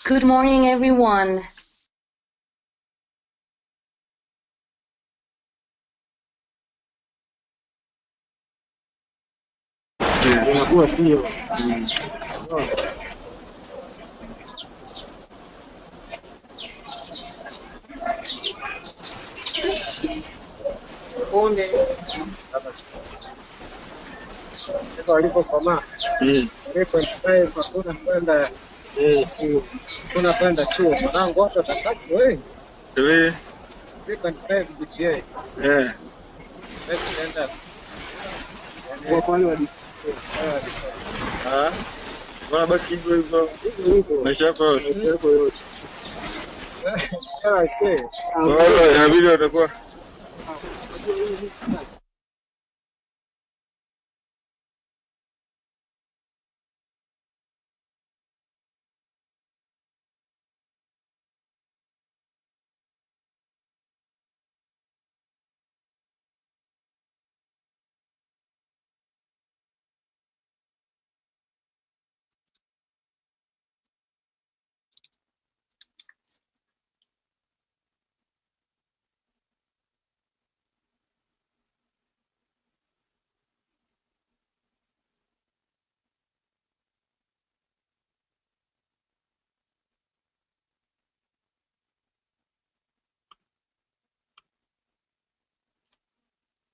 Good morning, everyone. Unakwenda chuo mwanangu, watu watakaje wewe? Wewe kanitae kujitie. Nenda. Kwa kwani wadi. Bwana baki hivyo. Maisha yako yote. Wala inabidi watakuwa.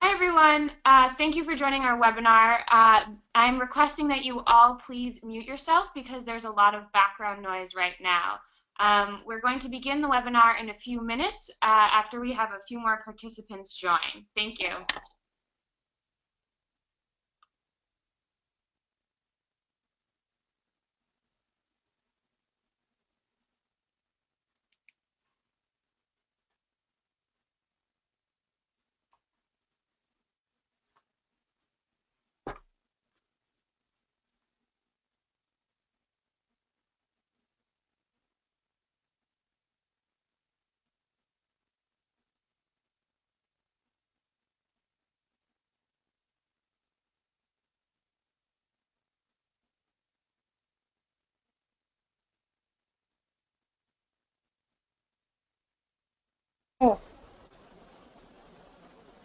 Hi everyone, thank you for joining our webinar. I'm requesting that you all please mute yourself because there's a lot of background noise right now. We're going to begin the webinar in a few minutes after we have a few more participants join. Thank you.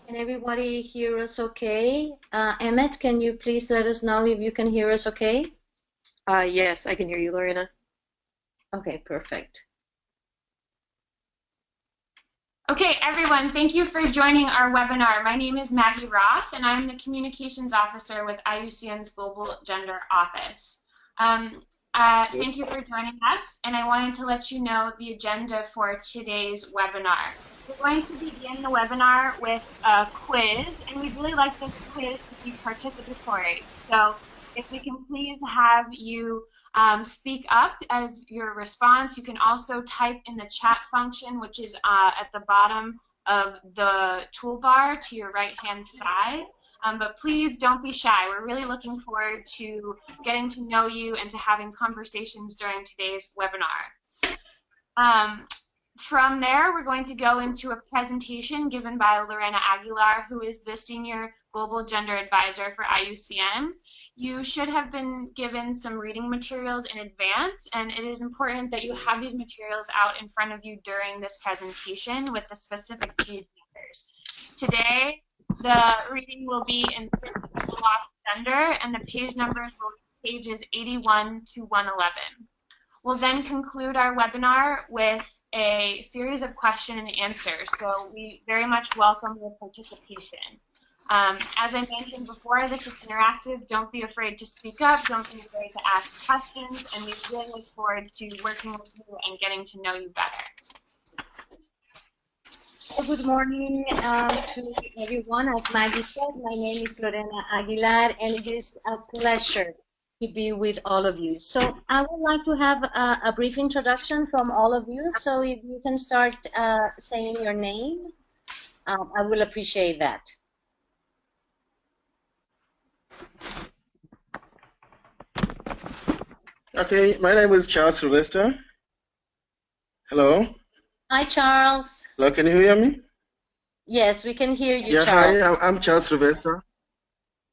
Can everybody hear us okay? Emmett, can you please let us know if you can hear us okay? Yes, I can hear you, Lorena. Okay, perfect. Okay, everyone, thank you for joining our webinar. My name is Maggie Roth, and I'm the Communications Officer with IUCN's Global Gender Office. Thank you for joining us, and I wanted to let you know the agenda for today's webinar. We're going to begin the webinar with a quiz, and we'd really like this quiz to be participatory. So if we can please have you speak up as your response. You can also type in the chat function, which is at the bottom of the toolbar to your right-hand side. But please don't be shy. We're really looking forward to getting to know you and to having conversations during today's webinar. From there, we're going to go into a presentation given by Lorena Aguilar, who is the Senior Global Gender Advisor for IUCN. You should have been given some reading materials in advance, and it is important that you have these materials out in front of you during this presentation with the specific page numbers. Today, the reading will be in Lost Gender, and the page numbers will be pages 81 to 111. We'll then conclude our webinar with a series of question and answers, so we very much welcome your participation. As I mentioned before, this is interactive. Don't be afraid to speak up. Don't be afraid to ask questions, and we really look forward to working with you and getting to know you better. Good morning to everyone. As Maggie said, my name is Lorena Aguilar, and it is a pleasure to be with all of you. So I would like to have a brief introduction from all of you. So if you can start saying your name, I will appreciate that. Okay, my name is Charles Sylvester. Hello. Hi, Charles. Hello, can you hear me? Yes, we can hear you, Yeah, Charles. hi, I'm Charles Sylvester.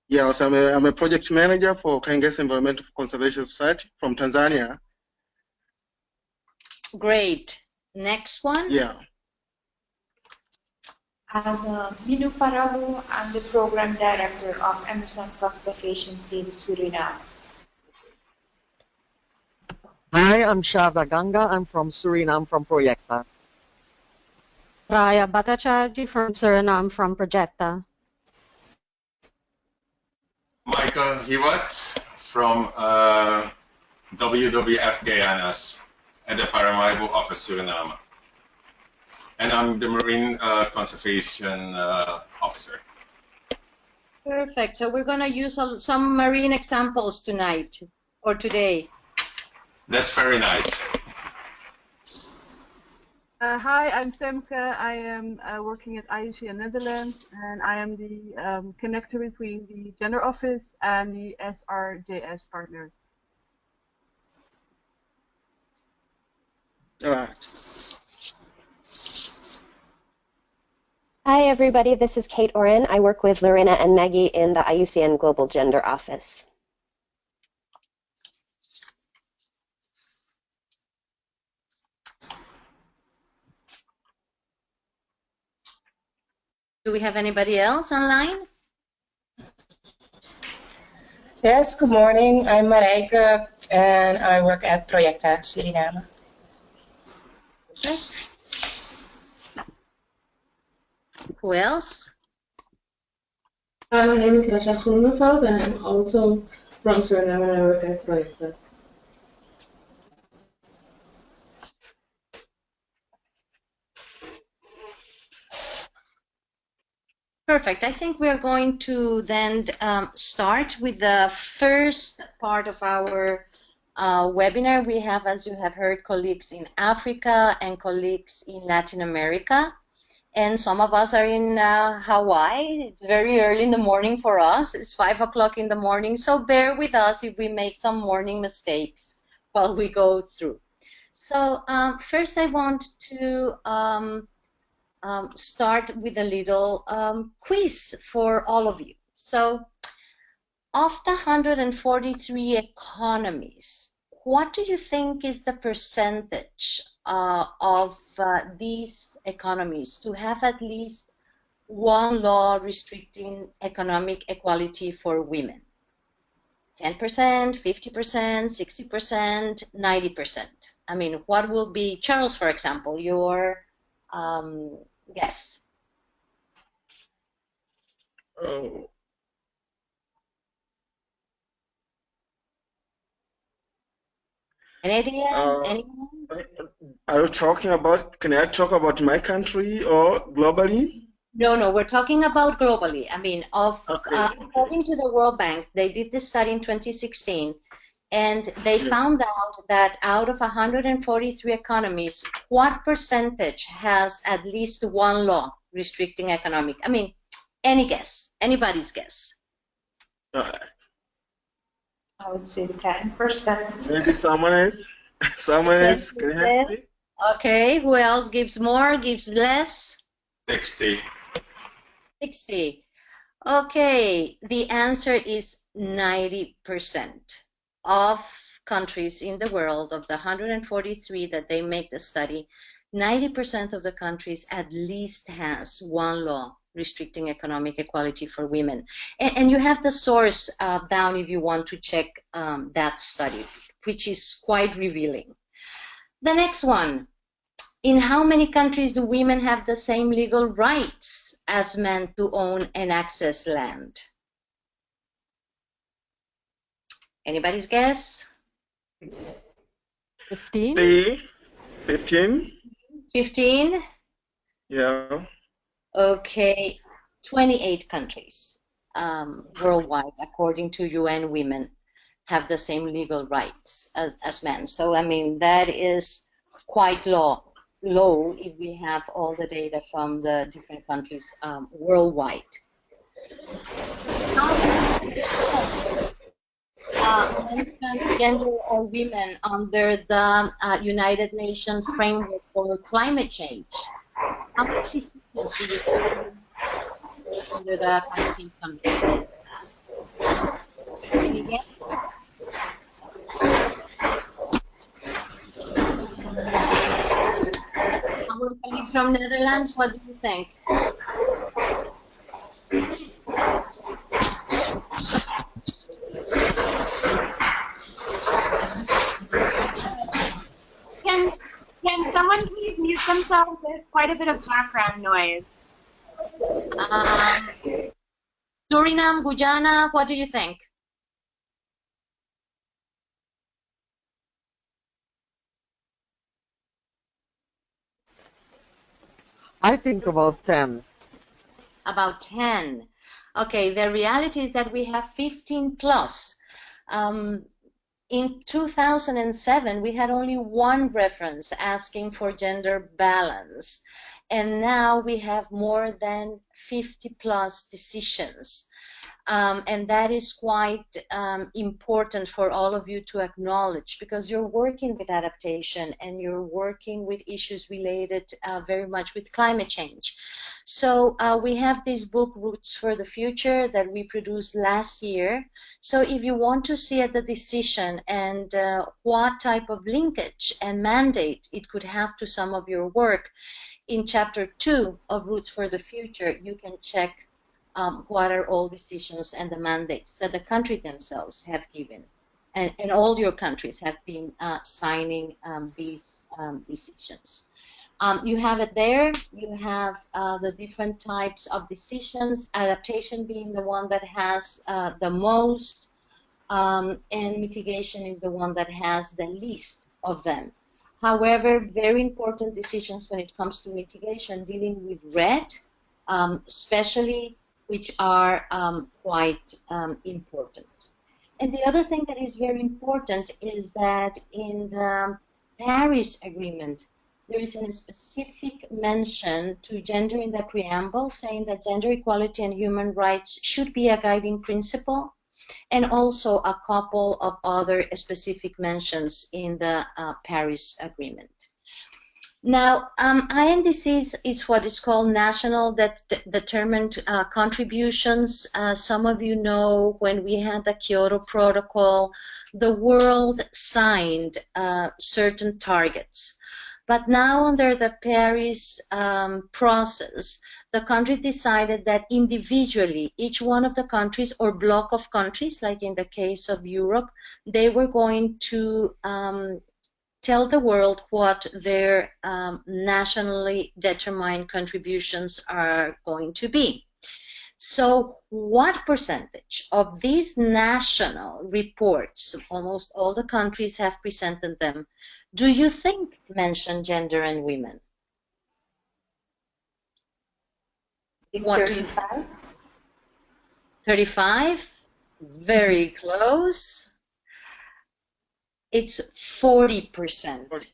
Yes, I'm a project manager for Kangesi Environmental Conservation Society from Tanzania. Great. Next one. Yeah. I'm Minu Parahu. I'm the Program Director of Amazon Conservation Team Suriname. Hi, I'm Sharda Ganga. I'm from Suriname, from Proyecta. Raya Bhattacharjee from Suriname from Projecta. Michael Hiwat from WWF Guyanas at the Paramaribo office, Suriname. And I'm the Marine Conservation Officer. Perfect. So we're going to use some marine examples tonight or today. That's very nice. Hi, I'm Femke. I am working at IUCN Netherlands, and I am the connector between the Gender Office and the SRJS partner. All right. Hi, everybody. This is Kate Oren. I work with Lorena and Maggie in the IUCN Global Gender Office. Do we have anybody else online? Yes, good morning. I'm Marijke and I work at Projecta Suriname. Perfect. Who else? Hi, my name is Rasha Groeneveld and I'm also from Suriname and I work at Projecta. Perfect. I think we're going to then start with the first part of our webinar. We have, as you have heard, colleagues in Africa and colleagues in Latin America. And some of us are in Hawaii. It's very early in the morning for us. It's 5 o'clock in the morning. So bear with us if we make some morning mistakes while we go through. So first I want to start with a little quiz for all of you. So of the 143 economies, what do you think is the percentage of these economies to have at least one law restricting economic equality for women? 10%, 50%, 60%, 90%. I mean, what will be, Charles, for example, your guess? Oh. An idea? Anyone? Are you talking about, can I talk about my country or globally? No, we're talking about globally. I mean, Okay. According to the World Bank, they did this study in 2016, and they found out that out of 143 economies, what percentage has at least one law restricting economic? I mean, any guess, anybody's guess. I would say 10%. Maybe someone else? Someone else? Can you help me? Okay, who else gives more, gives less? 60. 60. Okay, the answer is 90% of countries in the world, of the 143 that they make the study, 90% of the countries at least has one law restricting economic equality for women. And you have the source down if you want to check that study, which is quite revealing. The next one. In how many countries do women have the same legal rights as men to own and access land? Anybody's guess? 15? 15? 15? Yeah. Okay, 28 countries worldwide, according to UN Women, have the same legal rights as men. So, I mean, that is quite low if we have all the data from the different countries worldwide. Gender or women under the United Nations framework for climate change. How many decisions do you think under the climate change country? Any guess? from Netherlands, what do you think? Can someone please mute themselves? There's quite a bit of background noise. Suriname, Guyana, what do you think? I think about 10. About 10. Okay, the reality is that we have 15 plus. In 2007, we had only one reference asking for gender balance. And now we have more than 50 plus decisions. And that is quite important for all of you to acknowledge, because you're working with adaptation and you're working with issues related very much with climate change. So we have this book, Roots for the Future, that we produced last year. So if you want to see the decision and what type of linkage and mandate it could have to some of your work, in chapter 2 of Roots for the Future, you can check what are all decisions and the mandates that the country themselves have given. And all your countries have been signing these decisions. You have it there. You have the different types of decisions, adaptation being the one that has the most, and mitigation is the one that has the least of them. However, very important decisions when it comes to mitigation dealing with red, especially, which are quite important. And the other thing that is very important is that in the Paris Agreement, there is a specific mention to gender in the preamble, saying that gender equality and human rights should be a guiding principle, and also a couple of other specific mentions in the Paris Agreement. Now, INDCs is what is called national determined contributions. Some of you know when we had the Kyoto Protocol, the world signed certain targets. But now under the Paris process, the country decided that individually, each one of the countries or block of countries, like in the case of Europe, they were going to tell the world what their nationally determined contributions are going to be. So what percentage of these national reports, almost all the countries have presented them, do you think mention gender and women? What do you think? 35? Very close. It's 40%. It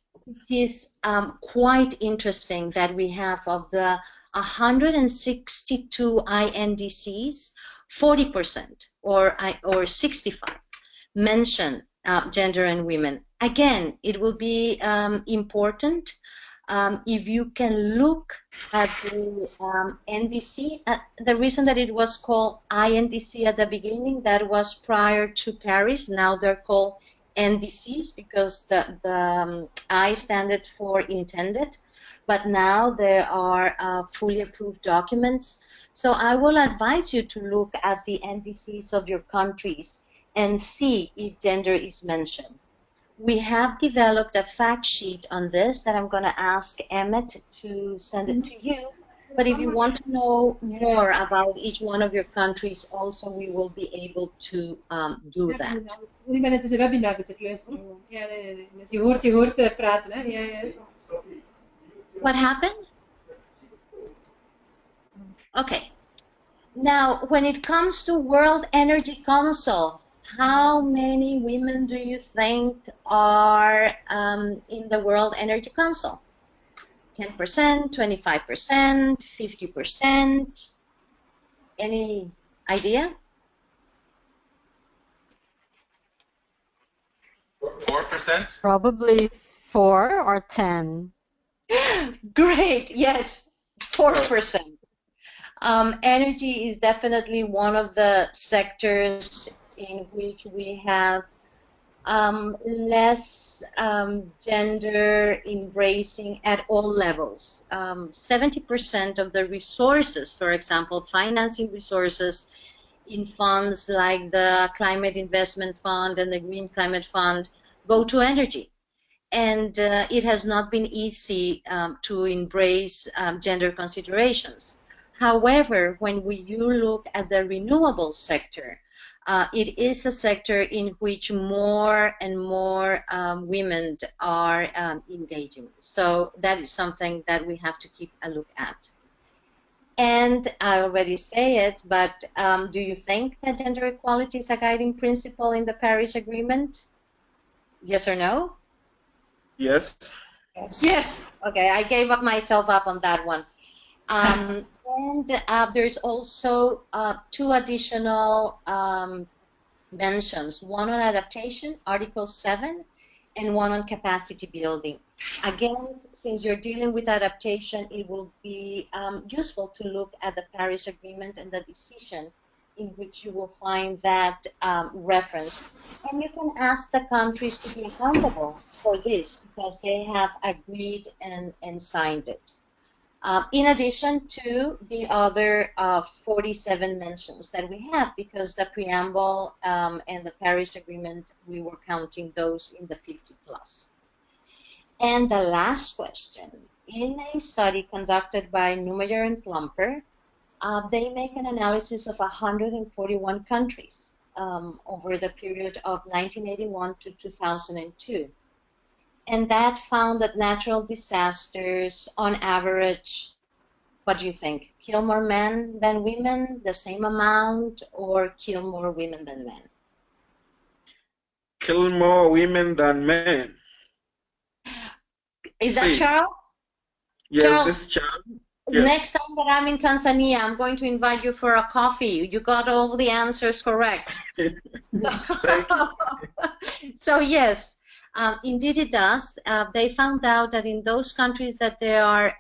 is quite interesting that we have of the 162 INDCs, 40% or 65 mention gender and women. Again, it will be important if you can look at the NDC. The reason that it was called INDC at the beginning, that was prior to Paris. Now they're called NDCs because the I standard for intended, but now there are fully approved documents. So I will advise you to look at the NDCs of your countries and see if gender is mentioned. We have developed a fact sheet on this that I'm going to ask Emmett to send it to you. But if you want to know more about each one of your countries, also we will be able to do that. Het is een webinar dat ik luister. Ja, nee. Je hoort praten, hè? Ja. What happened? Okay. Now, when it comes to World Energy Council, how many women do you think are in the World Energy Council? 10%, 25%, 50%? Any idea? 4%? Probably 4 or 10. Great, yes, 4%. Energy is definitely one of the sectors in which we have less gender embracing at all levels. 70% of the resources, for example, financing resources in funds like the Climate Investment Fund and the Green Climate Fund, go to energy. And it has not been easy to embrace gender considerations. However, when you look at the renewable sector, it is a sector in which more and more women are engaging. So that is something that we have to keep a look at. And I already say it, but do you think that gender equality is a guiding principle in the Paris Agreement? Yes or no? Yes. Yes. Okay, I gave myself up on that one. And there's also two additional mentions, one on adaptation, Article 7, and one on capacity building. Again, since you're dealing with adaptation, it will be useful to look at the Paris Agreement and the decision in which you will find that reference. And you can ask the countries to be accountable for this because they have agreed and signed it. In addition to the other 47 mentions that we have, because the preamble and the Paris Agreement, we were counting those in the 50 plus. And the last question, in a study conducted by Neumayer and Plumper, they make an analysis of 141 countries over the period of 1981 to 2002. And that found that natural disasters, on average, what do you think? Kill more men than women, the same amount, or kill more women than men? Kill more women than men. Is that Charles? Yes, Charles, this is Charles. Yes. Next time that I'm in Tanzania, I'm going to invite you for a coffee. You got all the answers correct. So yes, indeed it does. They found out that in those countries that there are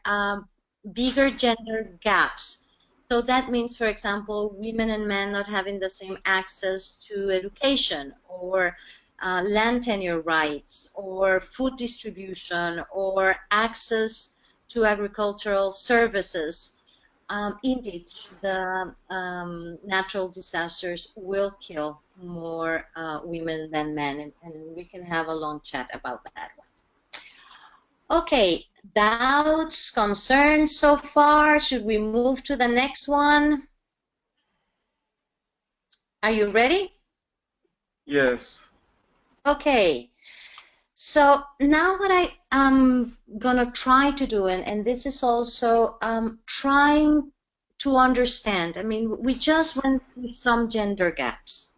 bigger gender gaps. So that means, for example, women and men not having the same access to education or land tenure rights or food distribution or access to agricultural services. Indeed, the natural disasters will kill more women than men, and we can have a long chat about that one. Okay, doubts, concerns so far? Should we move to the next one? Are you ready? Yes. Okay. So now what I am gonna try to do, and this is also trying to understand. I mean, we just went through some gender gaps.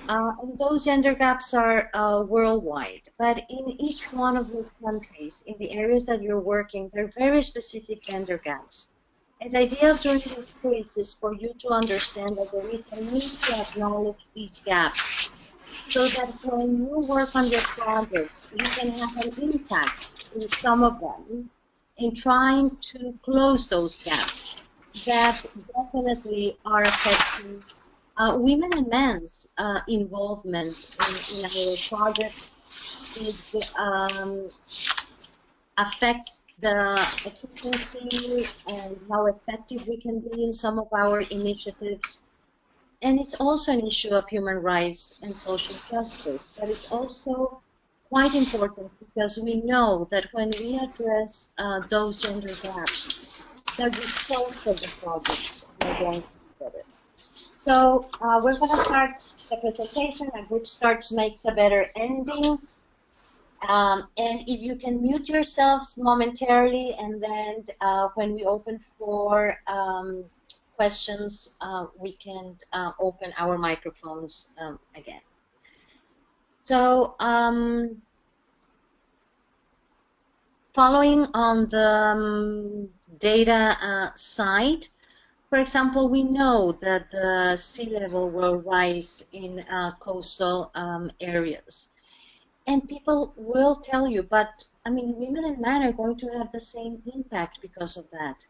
And those gender gaps are worldwide, but in each one of your countries, in the areas that you're working, there are very specific gender gaps. And the idea of doing this quiz is for you to understand that there is a need to acknowledge these gaps so that when you work on your projects, you can have an impact in some of them in trying to close those gaps that definitely are affecting women and men's involvement in our projects. It affects the efficiency and how effective we can be in some of our initiatives. And it's also an issue of human rights and social justice, but it's also quite important because we know that when we address those gender gaps, the results of the projects are going to be better. So we're going to start the presentation. A good start makes a better ending. And if you can mute yourselves momentarily, and then when we open for questions, we can open our microphones again. So following on the data side, for example, we know that the sea level will rise in coastal areas. And people will tell you, but I mean, women and men are going to have the same impact because of that.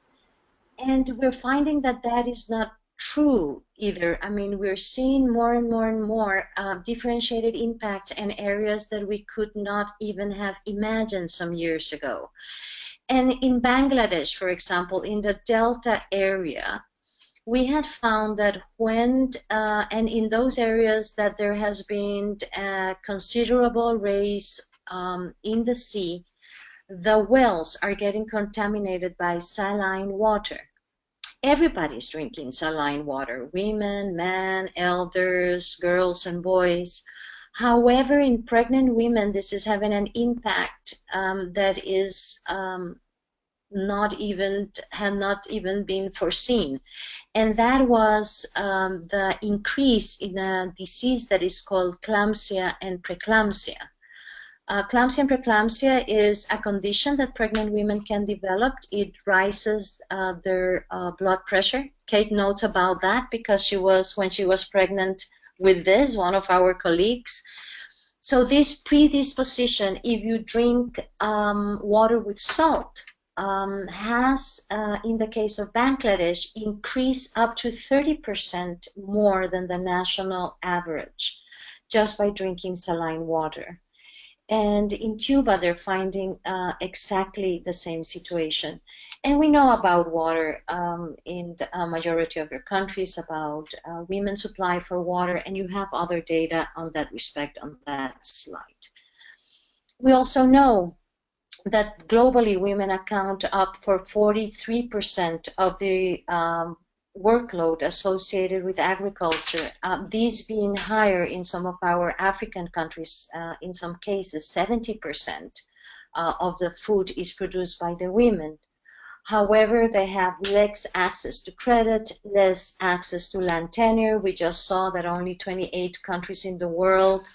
And we're finding that that is not true either. I mean, we're seeing more and more and more differentiated impacts in areas that we could not even have imagined some years ago. And in Bangladesh, for example, in the Delta area, we had found that when, and in those areas that there has been a considerable rise in the sea, the wells are getting contaminated by saline water. Everybody's drinking saline water, women, men, elders, girls and boys. However, in pregnant women, this is having an impact that is had not even been foreseen. And that was the increase in a disease that is called eclampsia and preeclampsia. Eclampsia and preeclampsia is a condition that pregnant women can develop. It raises their blood pressure. Kate knows about that because she was, when she was pregnant with this, one of our colleagues. So this predisposition, if you drink water with salt, has, in the case of Bangladesh, increased up to 30% more than the national average just by drinking saline water. And in Cuba, they're finding exactly the same situation. And we know about water in the majority of your countries, about women's supply for water, and you have other data on that respect on that slide. We also know that globally women account up for 43% of the workload associated with agriculture, these being higher in some of our African countries. In some cases, 70% of the food is produced by the women. However, they have less access to credit, less access to land tenure. We just saw that only 28 countries in the world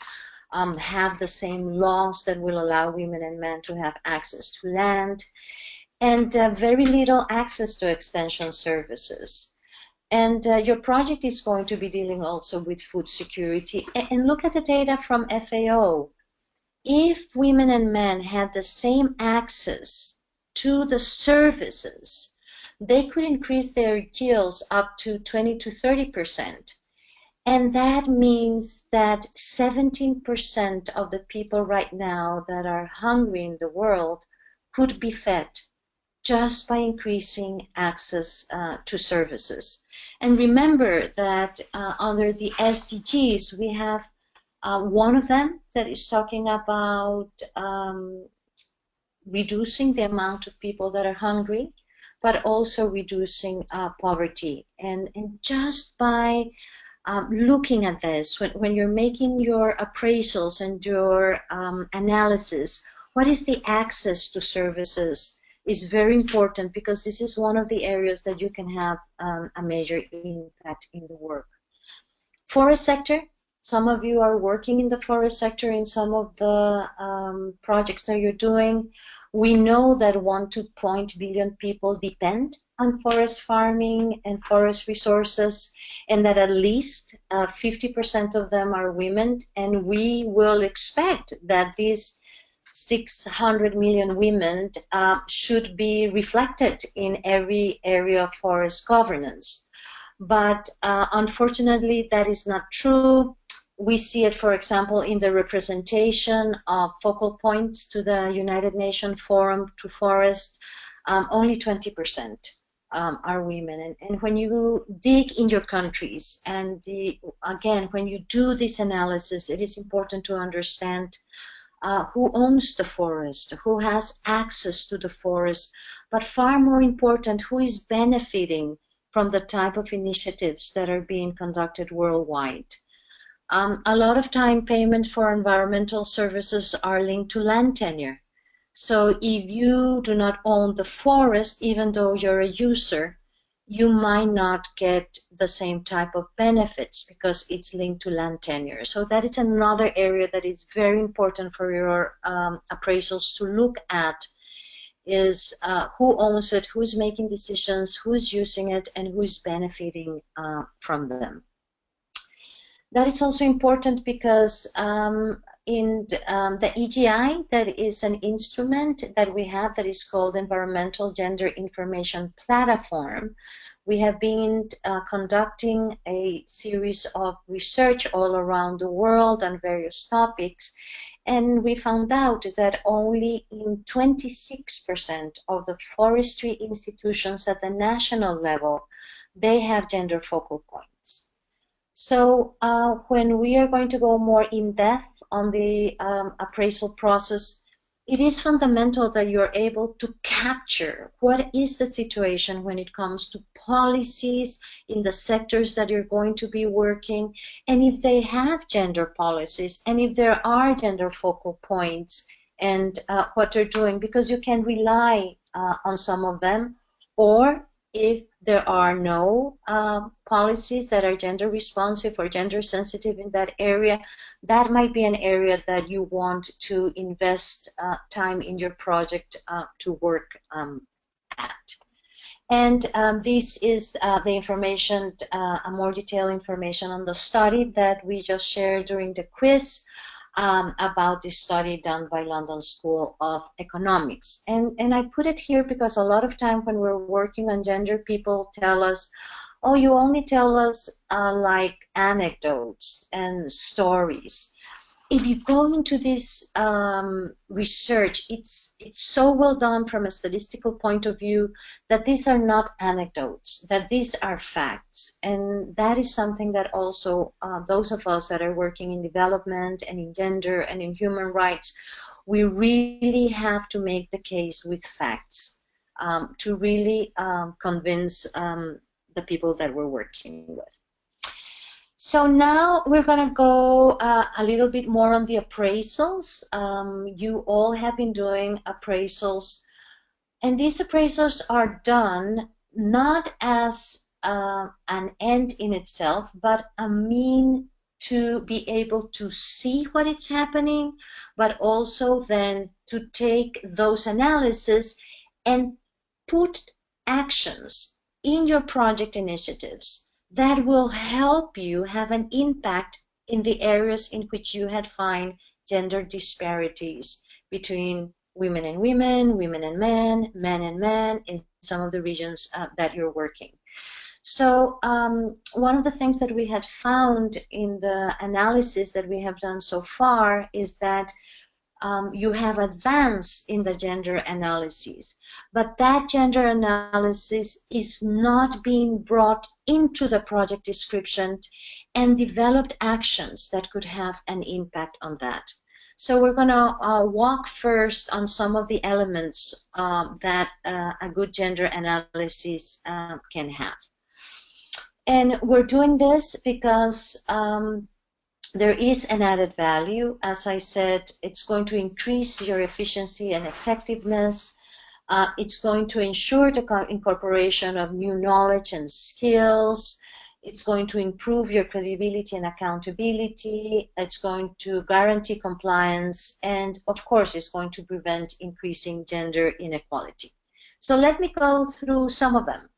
have the same laws that will allow women and men to have access to land, and very little access to extension services. And your project is going to be dealing also with food security. And look at the data from FAO. If women and men had the same access to the services, they could increase their yields up to 20 to 30%. And that means that 17% of the people right now that are hungry in the world could be fed just by increasing access to services. And remember that under the SDGs, we have one of them that is talking about reducing the amount of people that are hungry, but also reducing poverty. And just by looking at this, when you're making your appraisals and your analysis, what is the access to services is very important, because this is one of the areas that you can have a major impact in the work. Forest sector, some of you are working in the forest sector in some of the projects that you're doing. We know that 1 to 2 billion people depend on forest farming and forest resources, and that at least 50% of them are women, and we will expect that these 600 million women should be reflected in every area of forest governance. But unfortunately, that is not true. We see it, for example, in the representation of focal points to the United Nations Forum to Forest. Only 20% are women. And when you dig in your countries, and again, when you do this analysis, it is important to understand who owns the forest, who has access to the forest, but far more important, who is benefiting from the type of initiatives that are being conducted worldwide. A lot of time payments for environmental services are linked to land tenure. So if you do not own the forest, even though you're a user, you might not get the same type of benefits because it's linked to land tenure. So that is another area that is very important for your appraisals to look at, is who owns it, who's making decisions, who's using it, and who's benefiting from them. That is also important because the EGI, that is an instrument that we have that is called Environmental Gender Information Platform. We have been conducting a series of research all around the world on various topics, and we found out that only in 26% of the forestry institutions at the national level, they have gender focal points. So when we are going to go more in depth on the appraisal process, it is fundamental that you're able to capture what is the situation when it comes to policies in the sectors that you're going to be working, and if they have gender policies, and if there are gender focal points, and what they're doing, because you can rely on some of them, or if there are no policies that are gender responsive or gender sensitive in that area, that might be an area that you want to invest time in your project to work at. And this is the information, a more detailed information on the study that we just shared during the quiz about this study done by London School of Economics. And I put it here because a lot of time when we're working on gender, people tell us, oh, you only tell us like anecdotes and stories. If you go into this research, it's so well done from a statistical point of view that these are not anecdotes, that these are facts. And that is something that also those of us that are working in development and in gender and in human rights, we really have to make the case with facts to really convince the people that we're working with. So now we're going to go a little bit more on the appraisals. You all have been doing appraisals, and these appraisals are done not as an end in itself, but a mean to be able to see what is happening, but also then to take those analyses and put actions in your project initiatives that will help you have an impact in the areas in which you had find gender disparities between women and women, women and men and men in some of the regions that you're working. So one of the things that we had found in the analysis that we have done so far is that you have advanced in the gender analysis, but that gender analysis is not being brought into the project description and developed actions that could have an impact on that. So we're going to walk first on some of the elements that a good gender analysis can have. And we're doing this because there is an added value. As I said, it's going to increase your efficiency and effectiveness. It's going to ensure the incorporation of new knowledge and skills. It's going to improve your credibility and accountability. It's going to guarantee compliance. And of course, it's going to prevent increasing gender inequality. So let me go through some of them.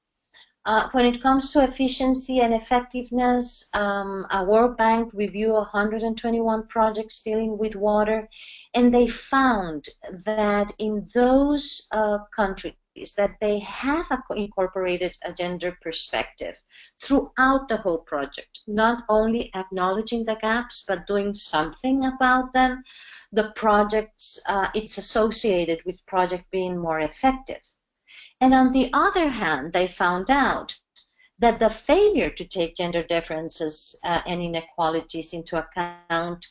When it comes to efficiency and effectiveness, a World Bank reviewed 121 projects dealing with water, and they found that in those countries that they have incorporated a gender perspective throughout the whole project, not only acknowledging the gaps, but doing something about them, the projects, it's associated with project being more effective. And on the other hand, they found out that the failure to take gender differences and inequalities into account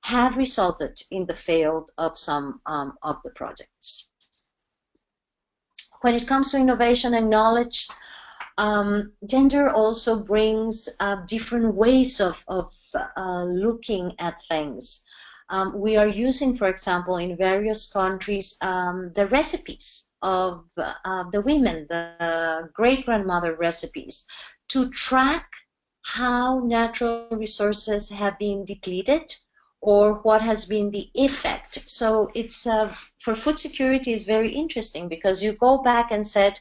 have resulted in the failure of some of the projects. When it comes to innovation and knowledge, gender also brings different ways of looking at things. We are using, for example, in various countries, the recipes of the women, the great-grandmother recipes, to track how natural resources have been depleted or what has been the effect. So it's, for food security, is very interesting because you go back and said,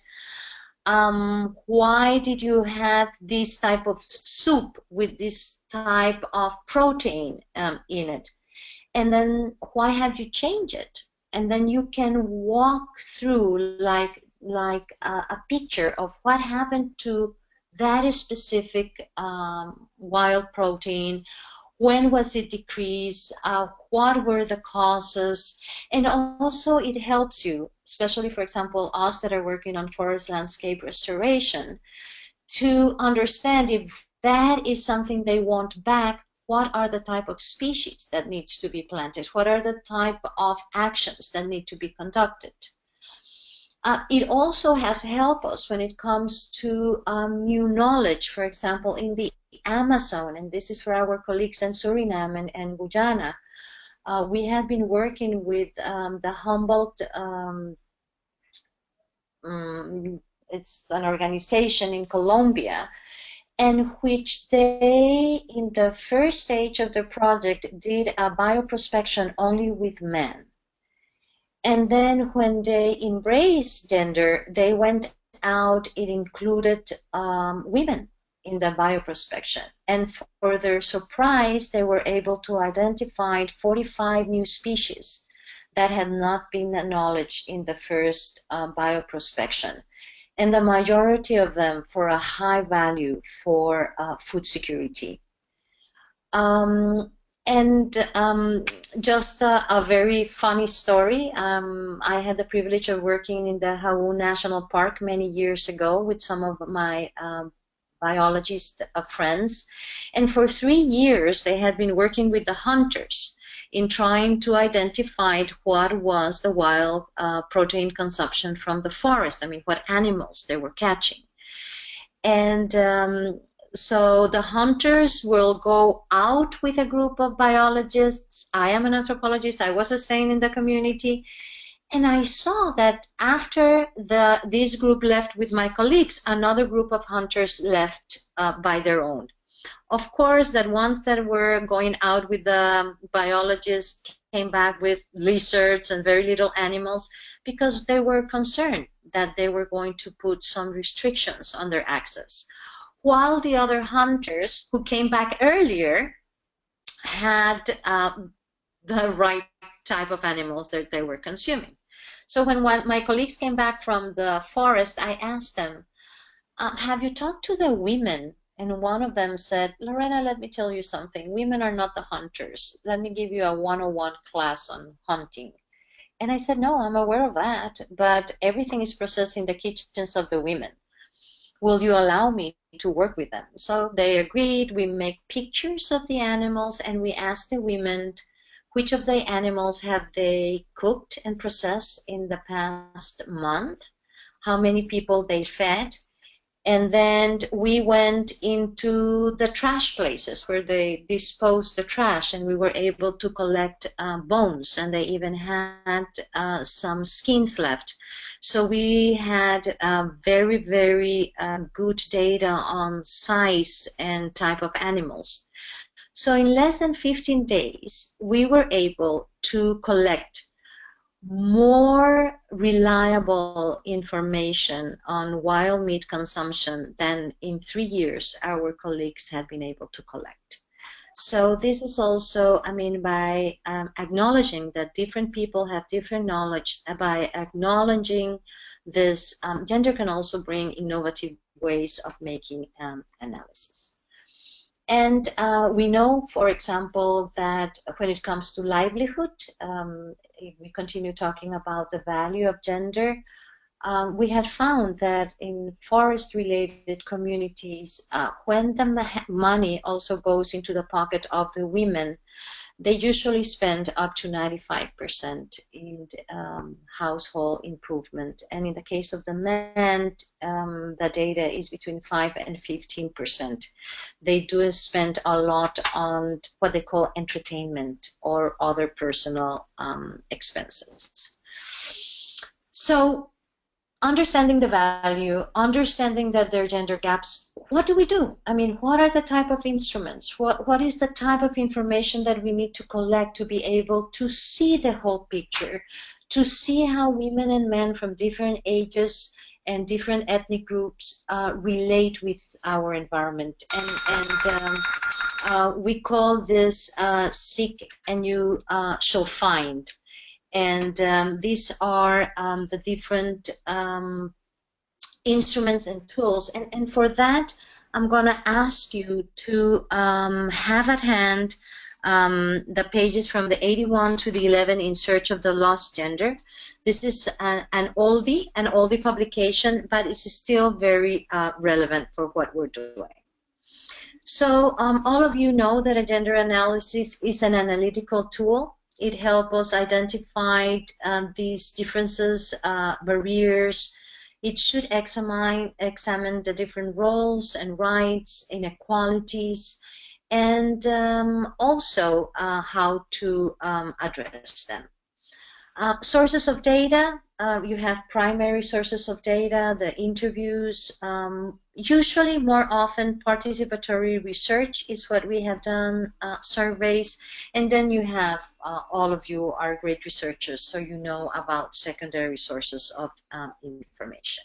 why did you have this type of soup with this type of protein in it? And then why have you changed it? And then you can walk through like a picture of what happened to that specific wild protein. When was it decreased? What were the causes? And also it helps you, especially for example, us that are working on forest landscape restoration, to understand if that is something they want back, what are the type of species that needs to be planted? What are the type of actions that need to be conducted? It also has helped us when it comes to new knowledge, for example, in the Amazon, and this is for our colleagues in Suriname and Guyana. We had been working with the Humboldt, it's an organization in Colombia, in which they, in the first stage of the project, did a bioprospection only with men. And then when they embraced gender, they went out, it included women in the bioprospection. And for their surprise, they were able to identify 45 new species that had not been acknowledged in the first bioprospection. And the majority of them for a high value for food security. Just a very funny story. I had the privilege of working in the Hau National Park many years ago with some of my biologist friends. And for 3 years, they had been working with the hunters in trying to identify what was the wild protein consumption from the forest. I mean, what animals they were catching. And so the hunters will go out with a group of biologists. I am an anthropologist. I was a saint in the community. And I saw that after this group left with my colleagues, another group of hunters left by their own. Of course, that ones that were going out with the biologists came back with lizards and very little animals because they were concerned that they were going to put some restrictions on their access. While the other hunters who came back earlier had the right type of animals that they were consuming. So when my colleagues came back from the forest, I asked them, have you talked to the women? And one of them said, Lorena, let me tell you something. Women are not the hunters. Let me give you a 101 class on hunting. And I said, no, I'm aware of that, but everything is processed in the kitchens of the women. Will you allow me to work with them? So they agreed. We make pictures of the animals and we asked the women which of the animals have they cooked and processed in the past month, how many people they fed. And then we went into the trash places where they disposed the trash, and we were able to collect bones, and they even had some skins left. So we had very, very good data on size and type of animals. So in less than 15 days, we were able to collect more reliable information on wild meat consumption than in 3 years our colleagues had been able to collect. So this is also, I mean, by acknowledging that different people have different knowledge, by acknowledging this, gender can also bring innovative ways of making analysis. And we know, for example, that when it comes to livelihood, we continue talking about the value of gender. We have found that in forest-related communities, when the money also goes into the pocket of the women, they usually spend up to 95% in household improvement. And in the case of the men, the data is between 5 and 15%. They do spend a lot on what they call entertainment or other personal expenses. So understanding the value, understanding that there are gender gaps, what do we do? I mean, what are the type of instruments? What is the type of information that we need to collect to be able to see the whole picture, to see how women and men from different ages and different ethnic groups relate with our environment? And we call this seek and you shall find. And these are the different instruments and tools. And for that, I'm going to ask you to have at hand the pages from the 81 to the 11 in search of the lost gender. This is an oldie publication, but it's still very relevant for what we're doing. So all of you know that a gender analysis is an analytical tool. It helps us identify these differences, barriers. It should examine the different roles and rights, inequalities, and also how to address them. Sources of data, you have primary sources of data, the interviews, usually more often participatory research is what we have done, surveys, and then you have, all of you are great researchers, so you know about secondary sources of information.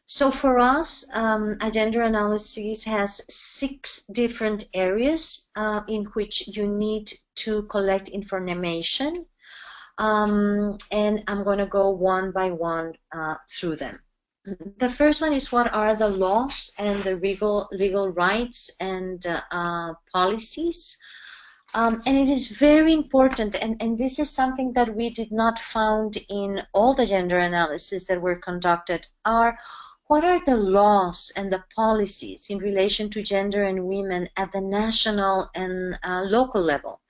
So for us, a gender analysis has 6 different areas in which you need to collect information. And I'm going to go one by one through them. The first one is what are the laws and the legal rights and policies. And it is very important, and this is something that we did not found in all the gender analysis that were conducted, are what are the laws and the policies in relation to gender and women at the national and local level.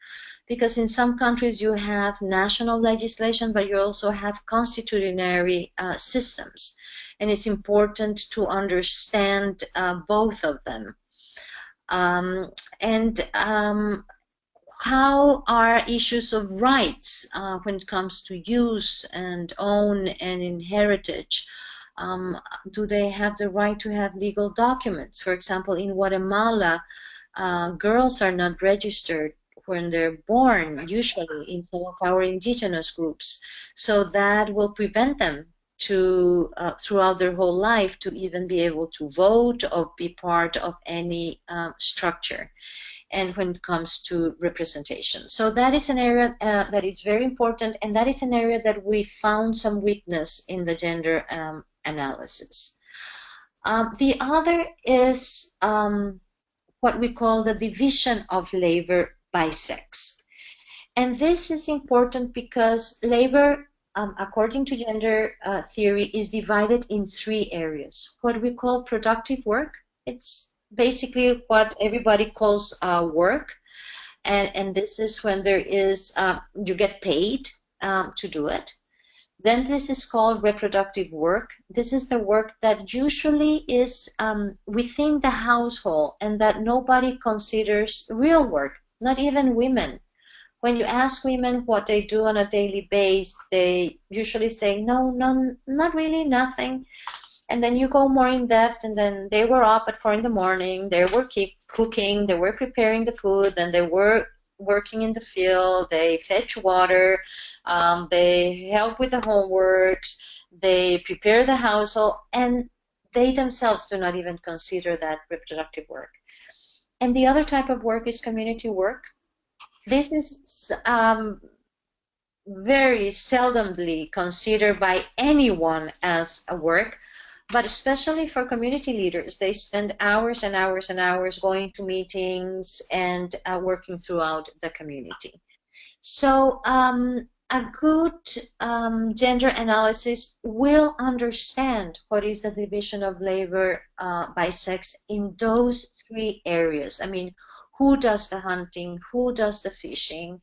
Because in some countries you have national legislation, but you also have constitutionary systems. And it's important to understand both of them. How are issues of rights when it comes to use and own and inheritance? Do they have the right to have legal documents? For example, in Guatemala, girls are not registered when they're born, usually in some of our indigenous groups. So that will prevent them to, throughout their whole life, to even be able to vote or be part of any structure. And when it comes to representation. So that is an area that is very important, and that is an area that we found some weakness in the gender analysis. The other is what we call the division of labor by sex. And this is important because labor, according to gender theory, is divided in 3 areas. What we call productive work, it's basically what everybody calls work, and this is when there is, you get paid to do it. Then this is called reproductive work. This is the work that usually is within the household and that nobody considers real work, not even women. When you ask women what they do on a daily basis, they usually say, no, not really, nothing. And then you go more in depth, and then they were up at 4 in the morning, they were cooking, they were preparing the food, then they were working in the field, they fetch water, they help with the homeworks, they prepare the household, and they themselves do not even consider that reproductive work. And the other type of work is community work. This is very seldomly considered by anyone as a work, but especially for community leaders, they spend hours and hours and hours going to meetings and working throughout the community. So a good gender analysis will understand what is the division of labor by sex in those 3 areas. I mean, who does the hunting, who does the fishing,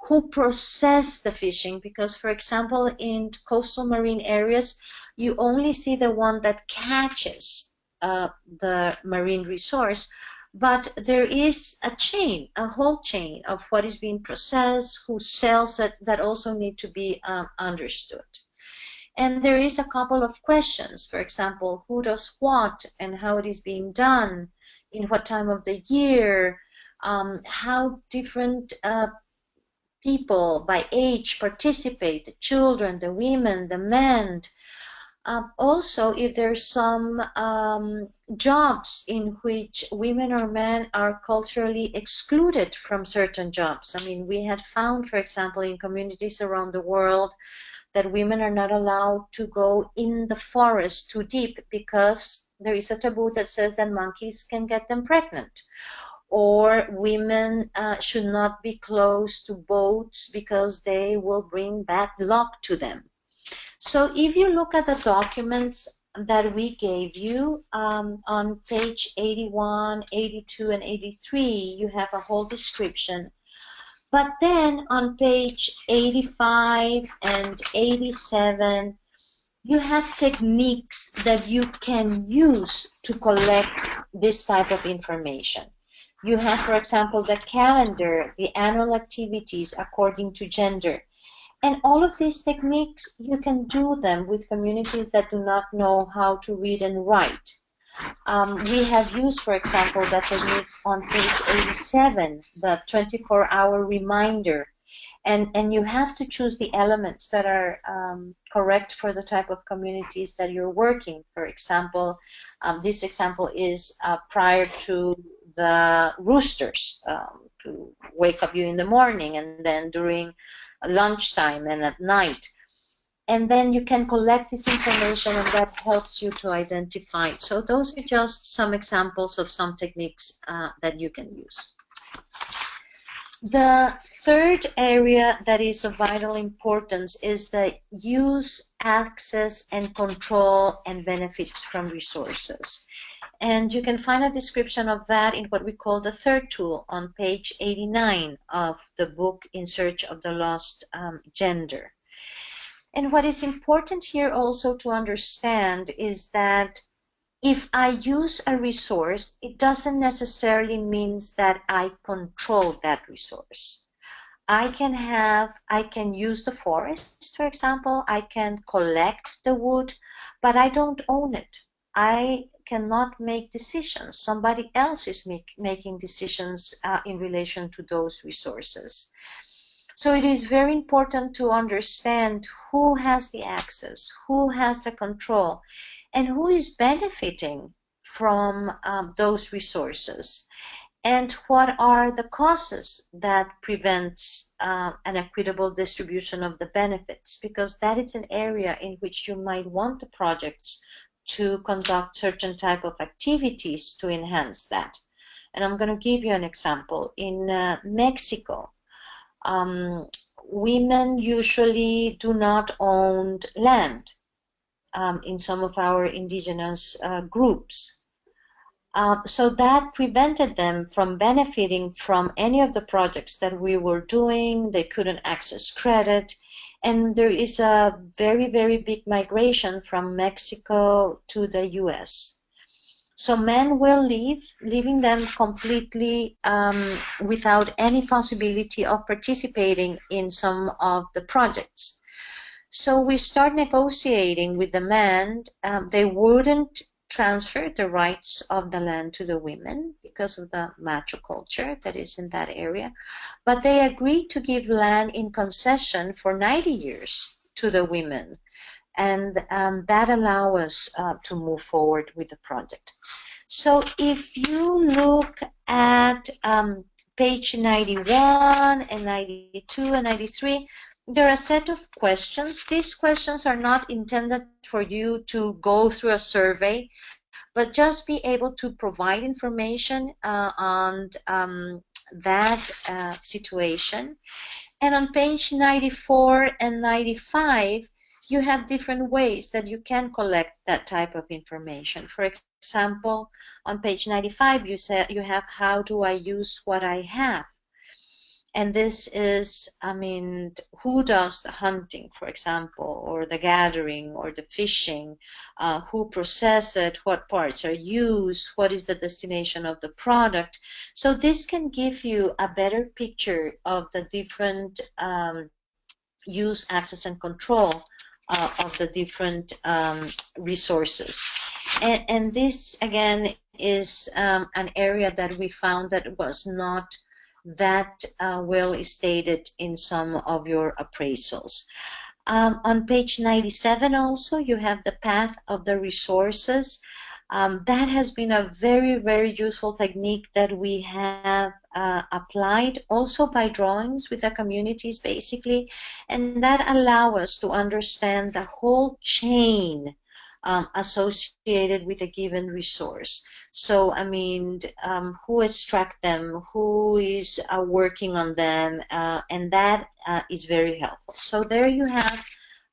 who process the fishing, because for example in coastal marine areas you only see the one that catches the marine resource, but there is a chain, a whole chain of what is being processed, who sells it, that also need to be understood. And there is a couple of questions, for example, who does what and how it is being done, in what time of the year, how different people by age participate, the children, the women, the men, Also, if there's some jobs in which women or men are culturally excluded from certain jobs. I mean, we had found, for example, in communities around the world, that women are not allowed to go in the forest too deep because there is a taboo that says that monkeys can get them pregnant. Or women should not be close to boats because they will bring bad luck to them. So if you look at the documents that we gave you on page 81, 82, and 83, you have a whole description. But then on page 85 and 87, you have techniques that you can use to collect this type of information. You have, for example, the calendar, the annual activities according to gender. And all of these techniques, you can do them with communities that do not know how to read and write. We have used, for example, that technique on page 87, the 24-hour reminder. And you have to choose the elements that are correct for the type of communities that you're working. For example, this example is prior to the roosters, to wake up you in the morning, and then during lunchtime and at night. And then you can collect this information, and that helps you to identify. So those are just some examples of some techniques that you can use. The third area that is of vital importance is the use, access, and control and benefits from resources. And you can find a description of that in what we call the third tool on page 89 of the book In Search of the Lost Gender. And what is important here also to understand is that if I use a resource, it doesn't necessarily mean that I control that resource. I can use the forest, for example, I can collect the wood, but I don't own it. I cannot make decisions. Somebody else is making decisions in relation to those resources. So it is very important to understand who has the access, who has the control, and who is benefiting from those resources, and what are the causes that prevents an equitable distribution of the benefits, because that is an area in which you might want the projects to conduct certain type of activities to enhance that. And I'm going to give you an example. In Mexico, women usually do not own land in some of our indigenous groups. So that prevented them from benefiting from any of the projects that we were doing. They couldn't access credit. And there is a very, very big migration from Mexico to the US. So men will leave, leaving them completely without any possibility of participating in some of the projects. So we start negotiating with the men. They wouldn't transfer the rights of the land to the women because of the macho culture that is in that area, but they agreed to give land in concession for 90 years to the women, and that allows us to move forward with the project. So if you look at page 91 and 92 and 93, there are a set of questions. These questions are not intended for you to go through a survey, but just be able to provide information on that situation. And on page 94 and 95, you have different ways that you can collect that type of information. For example, on page 95, you have how do I use what I have? And this is, I mean, who does the hunting, for example, or the gathering, or the fishing, who process it, what parts are used, what is the destination of the product. So this can give you a better picture of the different use, access, and control of the different resources. And this, again, is an area that we found that was not that well stated in some of your appraisals. On page 97 also, you have the path of the resources. That has been a very, very useful technique that we have applied also by drawings with the communities basically, and that allow us to understand the whole chain associated with a given resource. So, I mean, who extract them, who is working on them, and that is very helpful. So there you have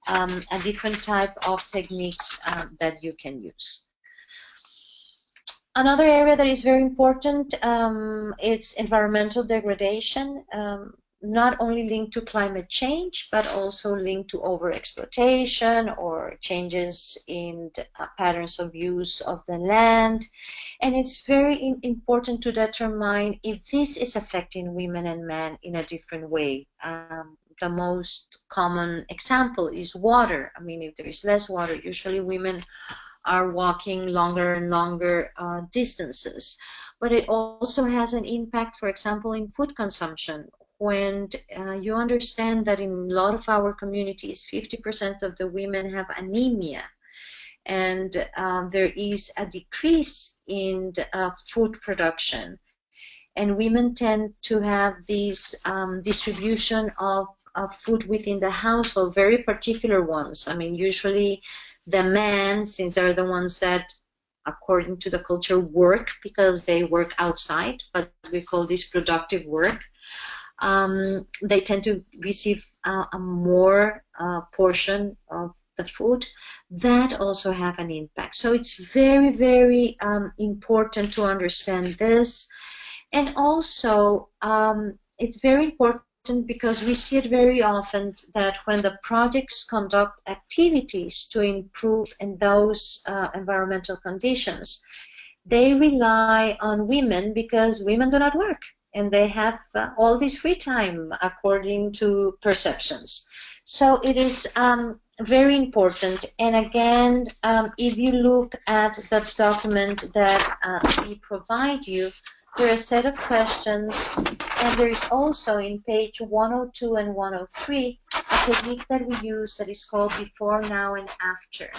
a different type of techniques that you can use. Another area that is very important, it's environmental degradation, not only linked to climate change, but also linked to overexploitation or changes in the, patterns of use of the land. And it's very important to determine if this is affecting women and men in a different way. The most common example is water. I mean, if there is less water, usually women are walking longer and longer distances. But it also has an impact, for example, in food consumption. When you understand that in a lot of our communities, 50% of the women have anemia, and there is a decrease in food production, and women tend to have this distribution of food within the household, very particular ones. I mean, usually the men, since they're the ones that, according to the culture, work because they work outside, but we call this productive work, they tend to receive a more portion of the food. That also have an impact. So it's very, very important to understand this. And also, it's very important because we see it very often that when the projects conduct activities to improve in those environmental conditions, they rely on women because women do not work and they have all this free time according to perceptions. So it is very important. And again, if you look at the document that we provide you, there are a set of questions, and there is also in page 102 and 103 a technique that we use that is called before, now, and after.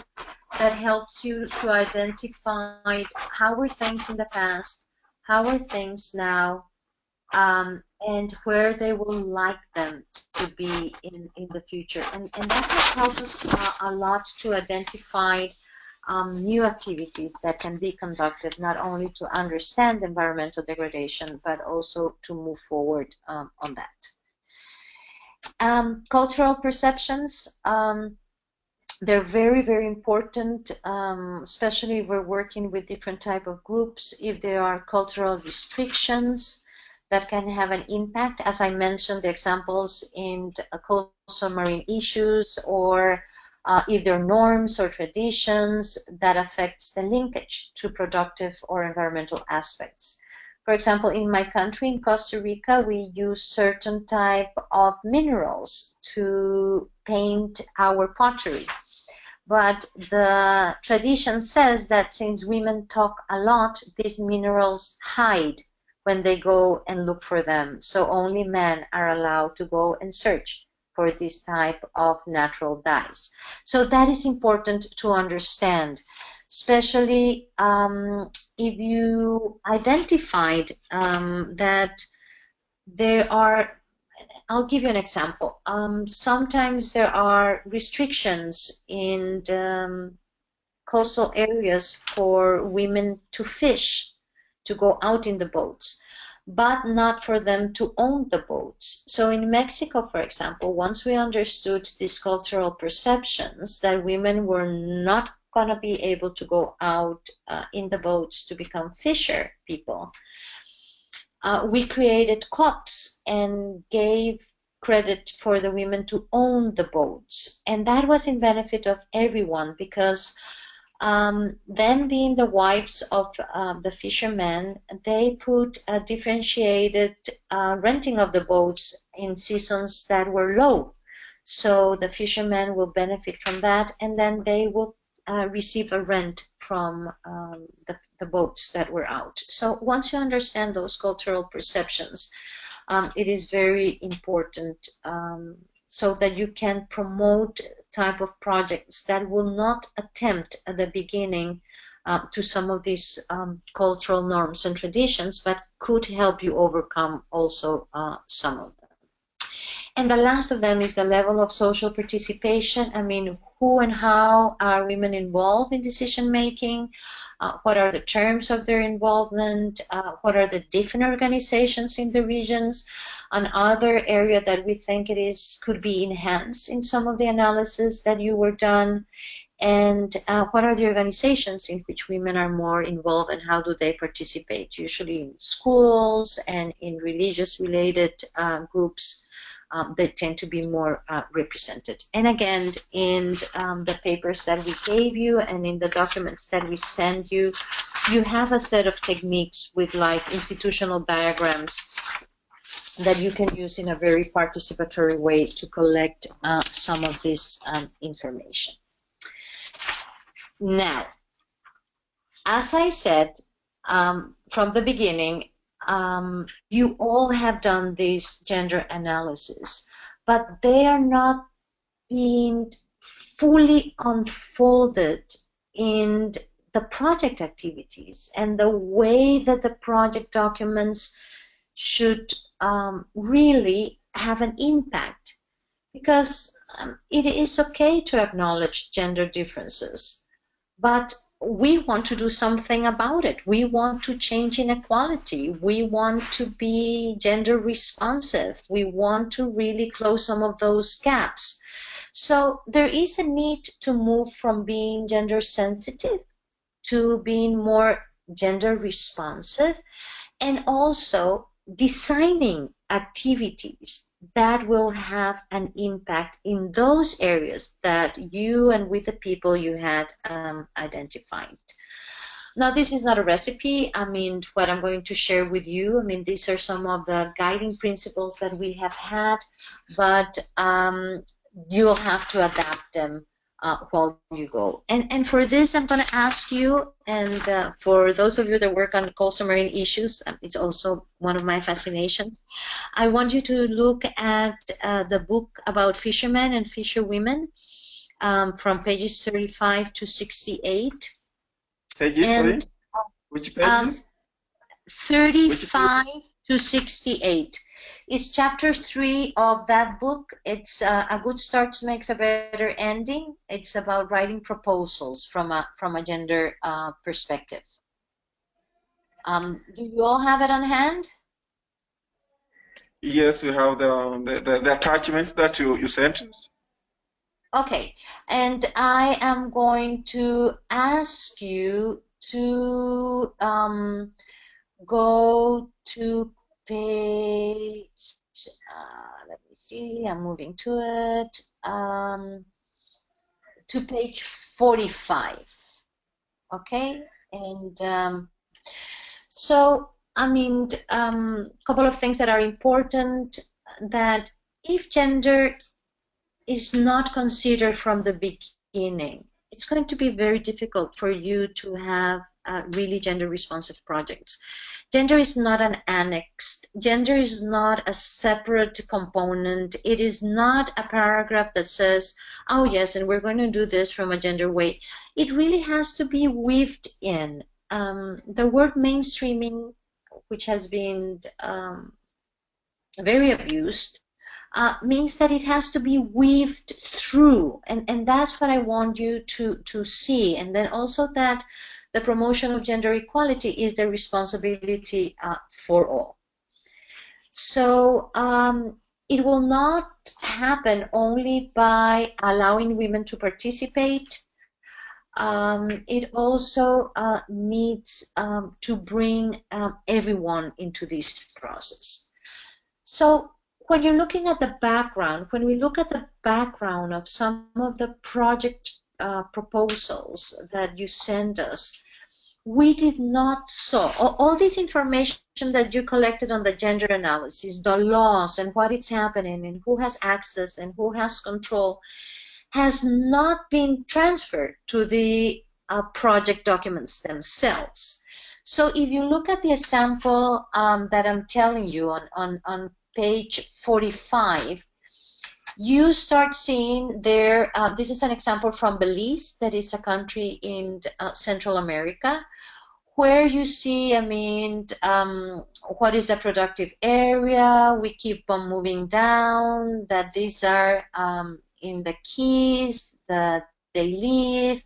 That helps you to identify how were things in the past, how are things now, and where they will like them to be in the future. And that helps us a lot to identify new activities that can be conducted, not only to understand environmental degradation, but also to move forward on that. Cultural perceptions, they're very, very important, especially if we're working with different type of groups. If there are cultural restrictions that can have an impact, as I mentioned, the examples in coastal marine issues, or if there are norms or traditions that affects the linkage to productive or environmental aspects. For example, in my country, in Costa Rica, we use certain type of minerals to paint our pottery. But the tradition says that since women talk a lot, these minerals hide when they go and look for them. So only men are allowed to go and search for this type of natural dyes. So that is important to understand, especially if you identified that there are, I'll give you an example. Sometimes there are restrictions in the coastal areas for women to fish, to go out in the boats, but not for them to own the boats. So in Mexico, for example, once we understood these cultural perceptions that women were not going to be able to go out in the boats to become fisher people, we created clubs and gave credit for the women to own the boats. And that was in benefit of everyone, because them being the wives of the fishermen, they put a differentiated renting of the boats in seasons that were low. So the fishermen will benefit from that, and then they will receive a rent from the boats that were out. So once you understand those cultural perceptions, it is very important so that you can promote type of projects that will not attempt at the beginning to some of these cultural norms and traditions, but could help you overcome also some of them. And the last of them is the level of social participation. I mean, who and how are women involved in decision making? What are the terms of their involvement? What are the different organizations in the regions? Another area that we think could be enhanced in some of the analysis that you were done. And what are the organizations in which women are more involved, and how do they participate? Usually in schools and in religious related groups. They tend to be more represented. And again, in the papers that we gave you and in the documents that we send you, you have a set of techniques with like institutional diagrams that you can use in a very participatory way to collect some of this information. Now, as I said from the beginning, you all have done this gender analysis, but they are not being fully unfolded in the project activities and the way that the project documents should really have an impact, because it is okay to acknowledge gender differences, but we want to do something about it. We want to change inequality. We want to be gender responsive. We want to really close some of those gaps. So there is a need to move from being gender sensitive to being more gender responsive, and also designing activities that will have an impact in those areas that you and with the people you had identified. Now, this is not a recipe. I mean, what I'm going to share with you, I mean, these are some of the guiding principles that we have had, but you'll have to adapt them while you go. And for this, I'm going to ask you, and for those of you that work on coastal marine issues, it's also one of my fascinations. I want you to look at the book about fishermen and fisherwomen from pages 35 to 68. Pages, sorry? Which pages? 35 to 68. It's chapter 3 of that book. It's a good start makes a better ending. It's about writing proposals from a gender perspective. Do you all have it on hand? Yes, we have the attachment that you sent us. Okay, and I am going to ask you to go to page, let me see, I'm moving to it, to page 45, okay? And so, I mean, couple of things that are important, that if gender is not considered from the beginning, it's going to be very difficult for you to have really gender responsive projects. Gender is not an annex. Gender is not a separate component. It is not a paragraph that says, oh yes, and we're going to do this from a gender way. It really has to be weaved in. The word mainstreaming, which has been very abused, means that it has to be weaved through, and that's what I want you to see. And then also that the promotion of gender equality is the responsibility for all. So it will not happen only by allowing women to participate. It also needs to bring everyone into this process. So when you're looking at the background, when we look at the background of some of the project proposals that you sent us, we did not saw all this information that you collected on the gender analysis, the laws and what is happening and who has access and who has control, has not been transferred to the project documents themselves. So if you look at the example that I'm telling you on page 45, you start seeing there, this is an example from Belize, that is a country in Central America, where you see, I mean, what is the productive area? We keep on moving down, that these are in the keys that they live,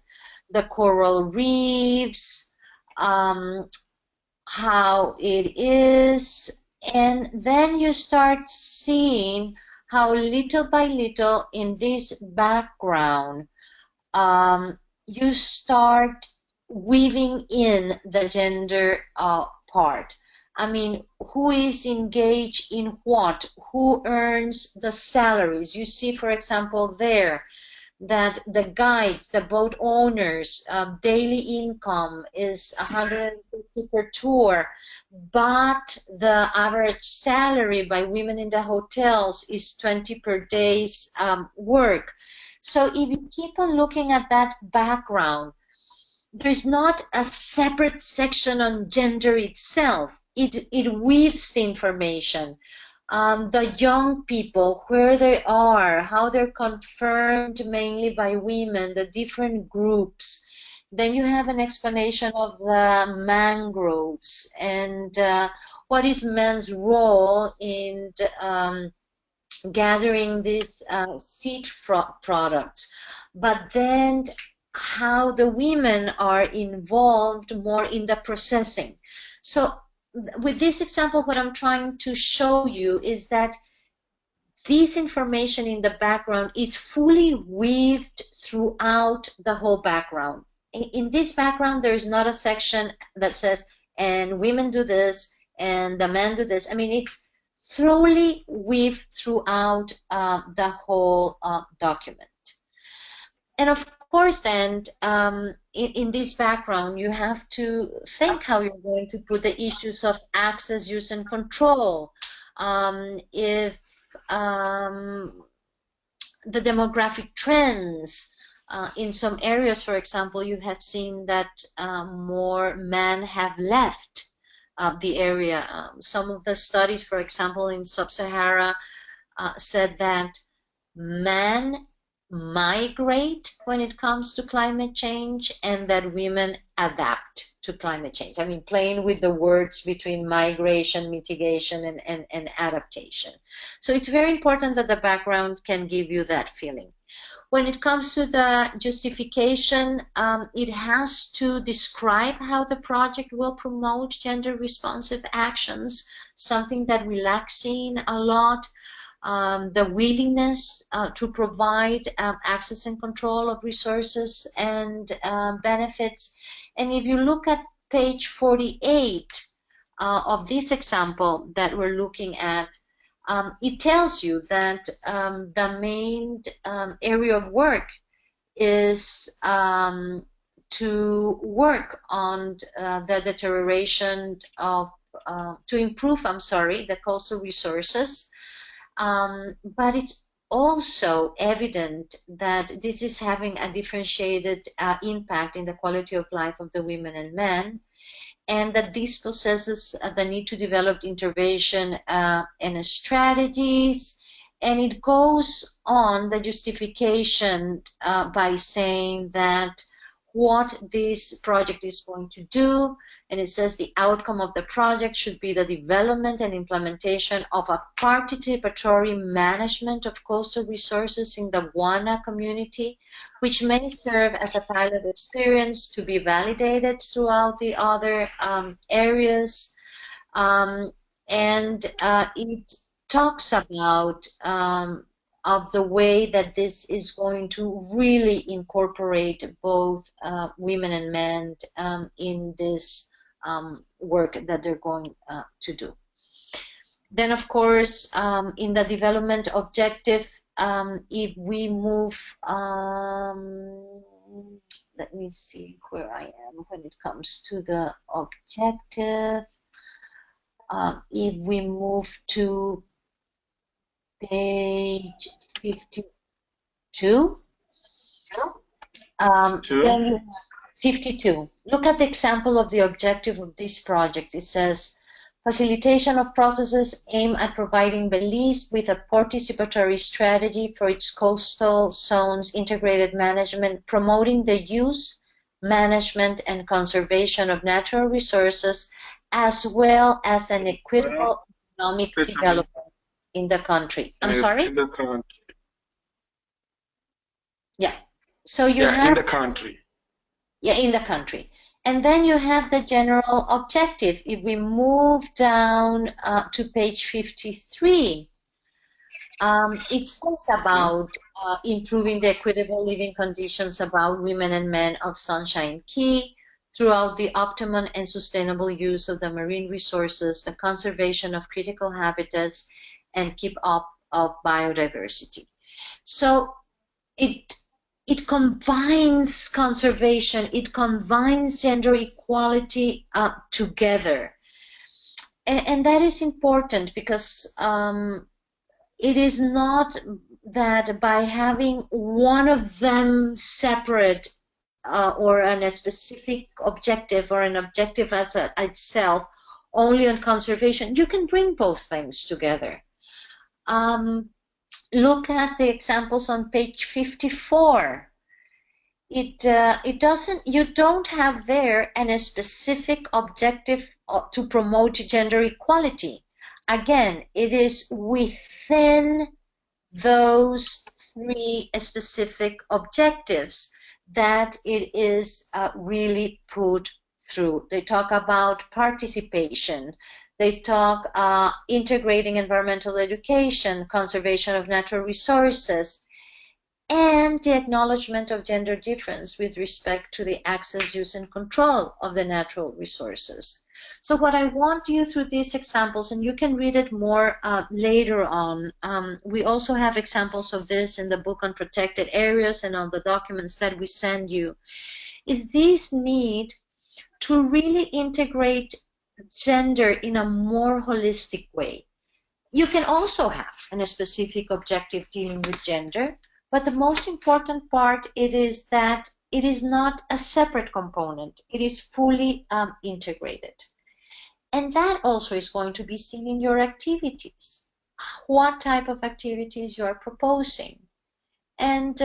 the coral reefs, how it is, and then you start seeing how little by little in this background you start weaving in the gender part. I mean, who is engaged in what, who earns the salaries. You see, for example, there that the guides, the boat owners, daily income is 150 per tour, but the average salary by women in the hotels is 20 per day's work. So if you keep on looking at that background, there's not a separate section on gender itself. It weaves the information. The young people, where they are, how they're confirmed mainly by women, the different groups. Then you have an explanation of the mangroves and what is men's role in gathering these seed products. But then how the women are involved more in the processing. So with this example, what I'm trying to show you is that this information in the background is fully weaved throughout the whole background. In this background, there is not a section that says, and women do this, and the men do this. I mean, it's thoroughly weaved throughout the whole document. And of course, then, in this background, you have to think how you're going to put the issues of access, use, and control. If the demographic trends, in some areas, for example, you have seen that more men have left the area. Some of the studies, for example, in Sub-Sahara said that men migrate when it comes to climate change and that women adapt to climate change. I mean, playing with the words between migration, mitigation, and adaptation. So it's very important that the background can give you that feeling. When it comes to the justification, it has to describe how the project will promote gender responsive actions, something that we lack seeing a lot. The willingness to provide access and control of resources and benefits. And if you look at page 48 of this example that we're looking at, it tells you that the main area of work is to work on the deterioration of, to improve, the coastal resources. But it's also evident that this is having a differentiated impact in the quality of life of the women and men, and that this possesses the need to develop intervention and strategies. And it goes on the justification by saying that what this project is going to do, and it says the outcome of the project should be the development and implementation of a participatory management of coastal resources in the Guana community, which may serve as a pilot experience to be validated throughout the other areas. And it talks about of the way that this is going to really incorporate both women and men in this work that they're going to do. Then, of course, in the development objective, if we move, let me see where I am when it comes to the objective. If we move to page 52, then you have 52. Look at the example of the objective of this project. It says Facilitation of processes aimed at providing Belize with a participatory strategy for its coastal zones integrated management, promoting the use, management, and conservation of natural resources, as well as an equitable economic development in the country. I'm sorry? In the country. Yeah. So you have... in the country. Yeah, in the country. And then you have the general objective. If we move down to page 53, it says about improving the equitable living conditions about women and men of Sunshine Key throughout the optimum and sustainable use of the marine resources, the conservation of critical habitats, and keep up of biodiversity. So it combines conservation, it combines gender equality together. And that is important because it is not that by having one of them separate or on a specific objective or an objective as itself, only on conservation, you can bring both things together. Look at the examples on page 54. It doesn't, you don't have there a specific objective to promote gender equality. Again, it is within those three specific objectives that it is really put through. They talk about participation. They talk integrating environmental education, conservation of natural resources, and the acknowledgement of gender difference with respect to the access, use, and control of the natural resources. So what I want you through these examples, and you can read it more later on, we also have examples of this in the book on protected areas and on the documents that we send you, is this need to really integrate gender in a more holistic way. You can also have a specific objective dealing with gender, but the most important part it is that it is not a separate component. It is fully integrated. And that also is going to be seen in your activities. What type of activities you are proposing. And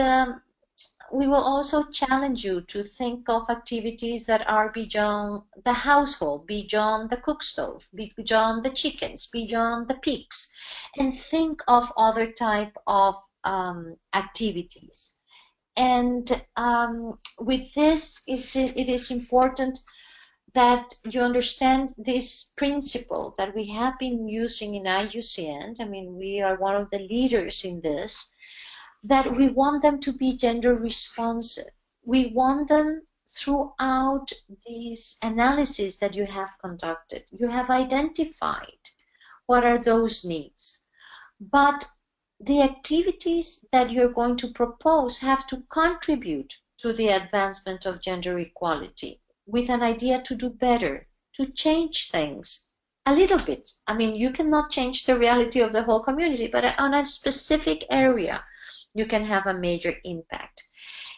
we will also challenge you to think of activities that are beyond the household, beyond the cook stove, beyond the chickens, beyond the pigs, and think of other type of activities. And with this, it is important that you understand this principle that we have been using in IUCN. I mean, we are one of the leaders in this, that we want them to be gender responsive. We want them throughout these analysis that you have conducted. You have identified what are those needs. But the activities that you're going to propose have to contribute to the advancement of gender equality with an idea to do better, to change things a little bit. I mean, you cannot change the reality of the whole community, but on a specific area, you can have a major impact.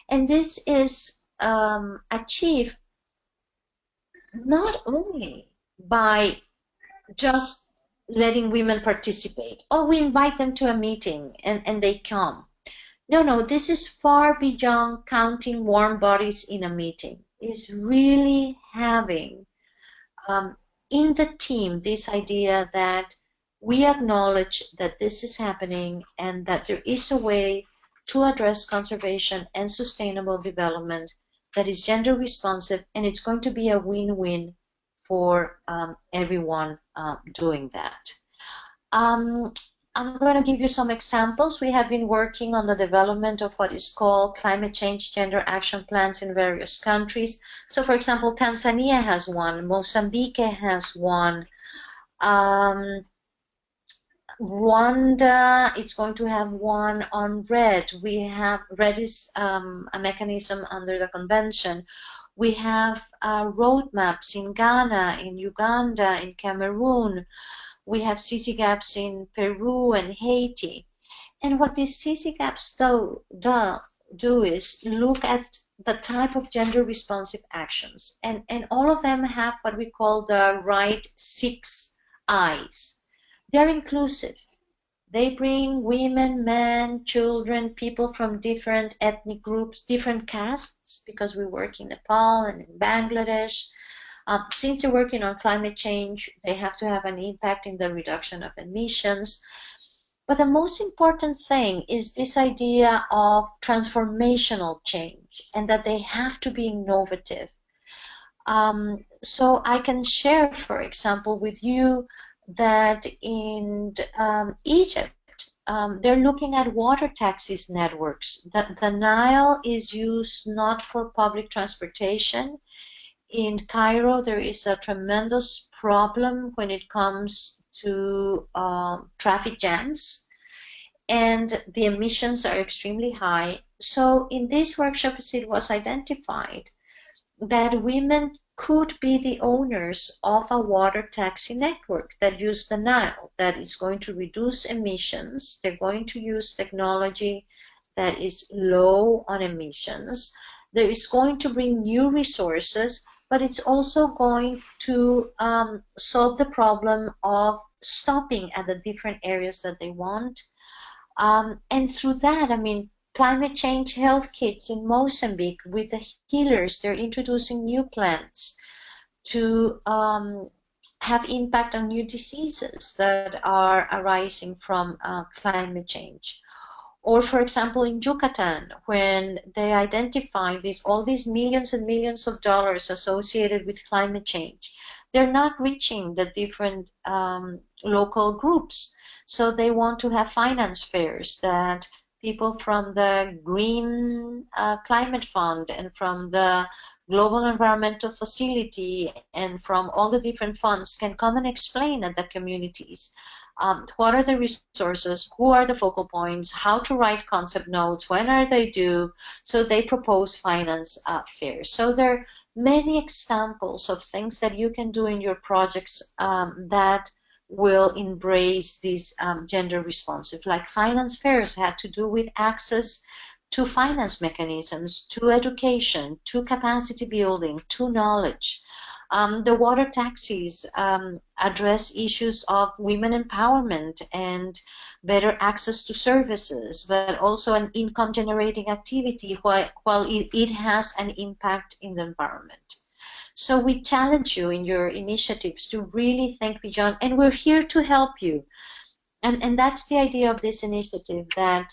And this is achieved not only by just letting women participate. Oh, we invite them to a meeting and they come. No, this is far beyond counting warm bodies in a meeting. It's really having in the team this idea that we acknowledge that this is happening and that there is a way to address conservation and sustainable development that is gender responsive, and it's going to be a win-win for everyone doing that. I'm going to give you some examples. We have been working on the development of what is called climate change gender action plans in various countries. So, for example, Tanzania has one, Mozambique has one, Rwanda is going to have one on RED. We have, RED is a mechanism under the convention. We have roadmaps in Ghana, in Uganda, in Cameroon. We have CC gaps in Peru and Haiti. And what these CC gaps do is look at the type of gender responsive actions. And all of them have what we call the right 6 eyes. They're inclusive. They bring women, men, children, people from different ethnic groups, different castes, because we work in Nepal and in Bangladesh. Since they're working on climate change, they have to have an impact in the reduction of emissions. But the most important thing is this idea of transformational change, and that they have to be innovative. So I can share, for example, with you that in Egypt, they're looking at water taxis networks. The Nile is used not for public transportation. In Cairo, there is a tremendous problem when it comes to traffic jams, and the emissions are extremely high. So in these workshops, it was identified that women could be the owners of a water taxi network that use the Nile, that is going to reduce emissions. They're going to use technology that is low on emissions. There is going to bring new resources, but it's also going to solve the problem of stopping at the different areas that they want. And through that, I mean, climate change health kits in Mozambique with the healers, they're introducing new plants to have impact on new diseases that are arising from climate change. Or, for example, in Yucatan, when they identify all these millions and millions of dollars associated with climate change, they're not reaching the different local groups. So they want to have finance fairs that people from the Green Climate Fund and from the Global Environmental Facility and from all the different funds can come and explain at the communities. What are the resources, who are the focal points, how to write concept notes, when are they due, so they propose finance fairs. So there are many examples of things that you can do in your projects that will embrace these gender responsive, like finance fairs had to do with access to finance mechanisms, to education, to capacity building, to knowledge. The water taxis address issues of women empowerment and better access to services, but also an income generating activity while it has an impact in the environment. So we challenge you in your initiatives to really think beyond, and we're here to help you. And that's the idea of this initiative, that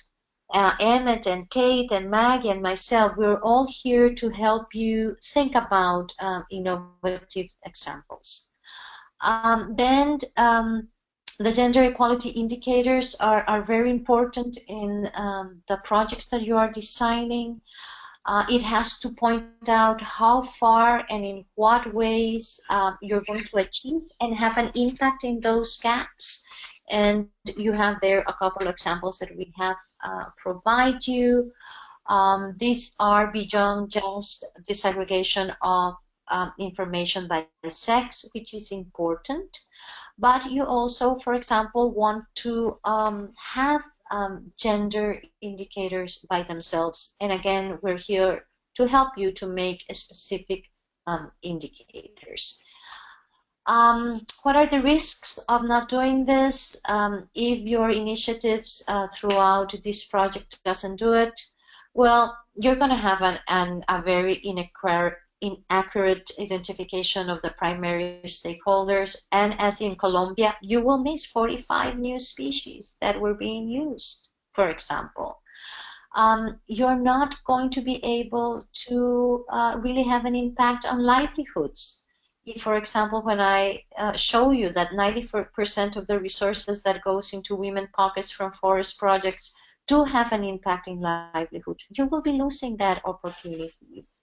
Emmett and Kate and Maggie and myself, we're all here to help you think about innovative examples. Then the gender equality indicators are very important in the projects that you are designing. It has to point out how far and in what ways you're going to achieve and have an impact in those gaps. And you have there a couple of examples that we have provide you. These are beyond just disaggregation of information by sex, which is important. But you also, for example, want to have gender indicators by themselves. And again, we're here to help you to make specific indicators. What are the risks of not doing this? If your initiatives throughout this project doesn't do it, well, you're going to have a very inaccurate identification of the primary stakeholders, and as in Colombia, you will miss 45 new species that were being used, for example. You're not going to be able to really have an impact on livelihoods. If, for example, when I show you that 90% of the resources that goes into women pockets from forest projects do have an impact in livelihood, you will be losing that opportunities.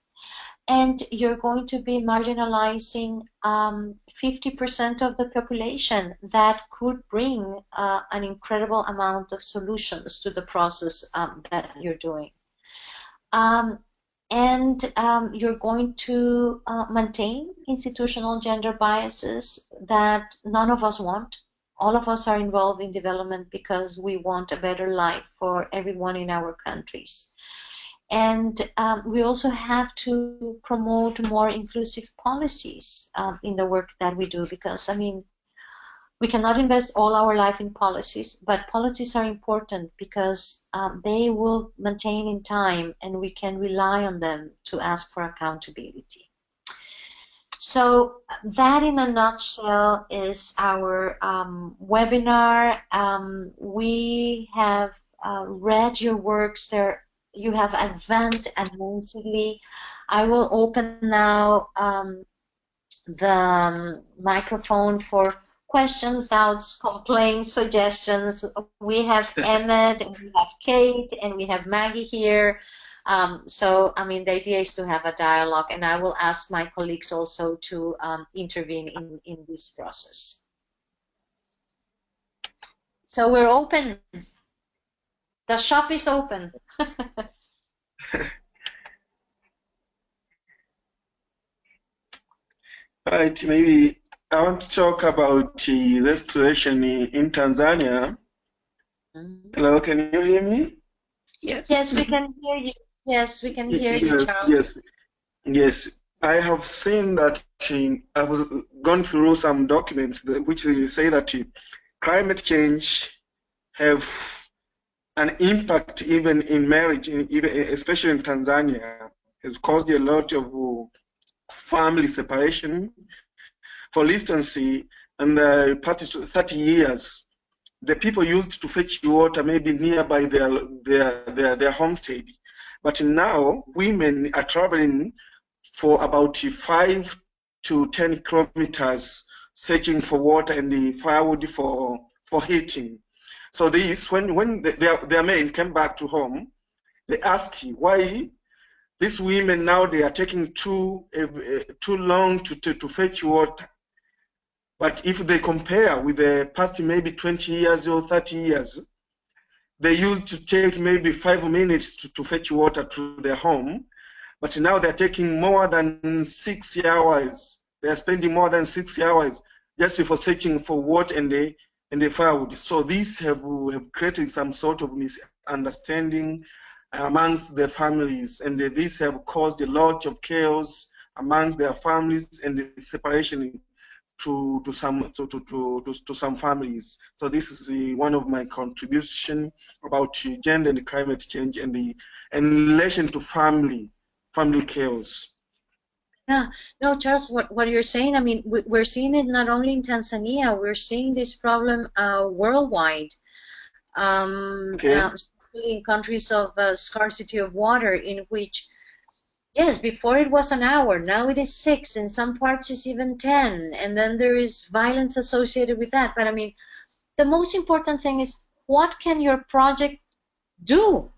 And you're going to be marginalizing 50% of the population that could bring an incredible amount of solutions to the process that you're doing. You're going to maintain institutional gender biases that none of us want. All of us are involved in development because we want a better life for everyone in our countries. And we also have to promote more inclusive policies in the work that we do, because, I mean, We cannot invest all our life in policies, but policies are important because they will maintain in time and we can rely on them to ask for accountability. So that in a nutshell is our webinar. We have read your works there. You have advanced immensely. I will open now the microphone for questions, doubts, complaints, suggestions. We have Emmett, and we have Kate, and we have Maggie here. So, I mean, the idea is to have a dialogue, and I will ask my colleagues also to intervene in this process. So we're open. The shop is open. Right, maybe I want to talk about the situation in Tanzania. Hello, can you hear me? Yes. Yes, we can hear you. Yes, we can hear you, Charles. Yes, yes. I have seen that I've gone through some documents which say that climate change have an impact even in marriage, especially in Tanzania. Has caused a lot of family separation. For instance, in the past 30 years, the people used to fetch water maybe nearby their homestead. But now women are traveling for about 5 to 10 kilometers searching for water and the firewood for heating. So this, when their men came back to home, they asked why these women now they are taking too long to fetch water. But if they compare with the past maybe 20 years or 30 years, they used to take maybe 5 minutes to fetch water to their home, but now they're taking more than 6 hours. They are spending more than 6 hours just for searching for water and the firewood. So these have created some sort of misunderstanding amongst the families, and these have caused a lot of chaos among their families and the separation to some families. So this is one of my contribution about gender and climate change and in relation to family chaos. Yeah, no, Charles, what you're saying, I mean, we're seeing it not only in Tanzania, we're seeing this problem worldwide, especially in countries of scarcity of water, in which, yes, before it was an hour, now it is 6, in some parts it's even 10, and then there is violence associated with that. But I mean, the most important thing is, what can your project do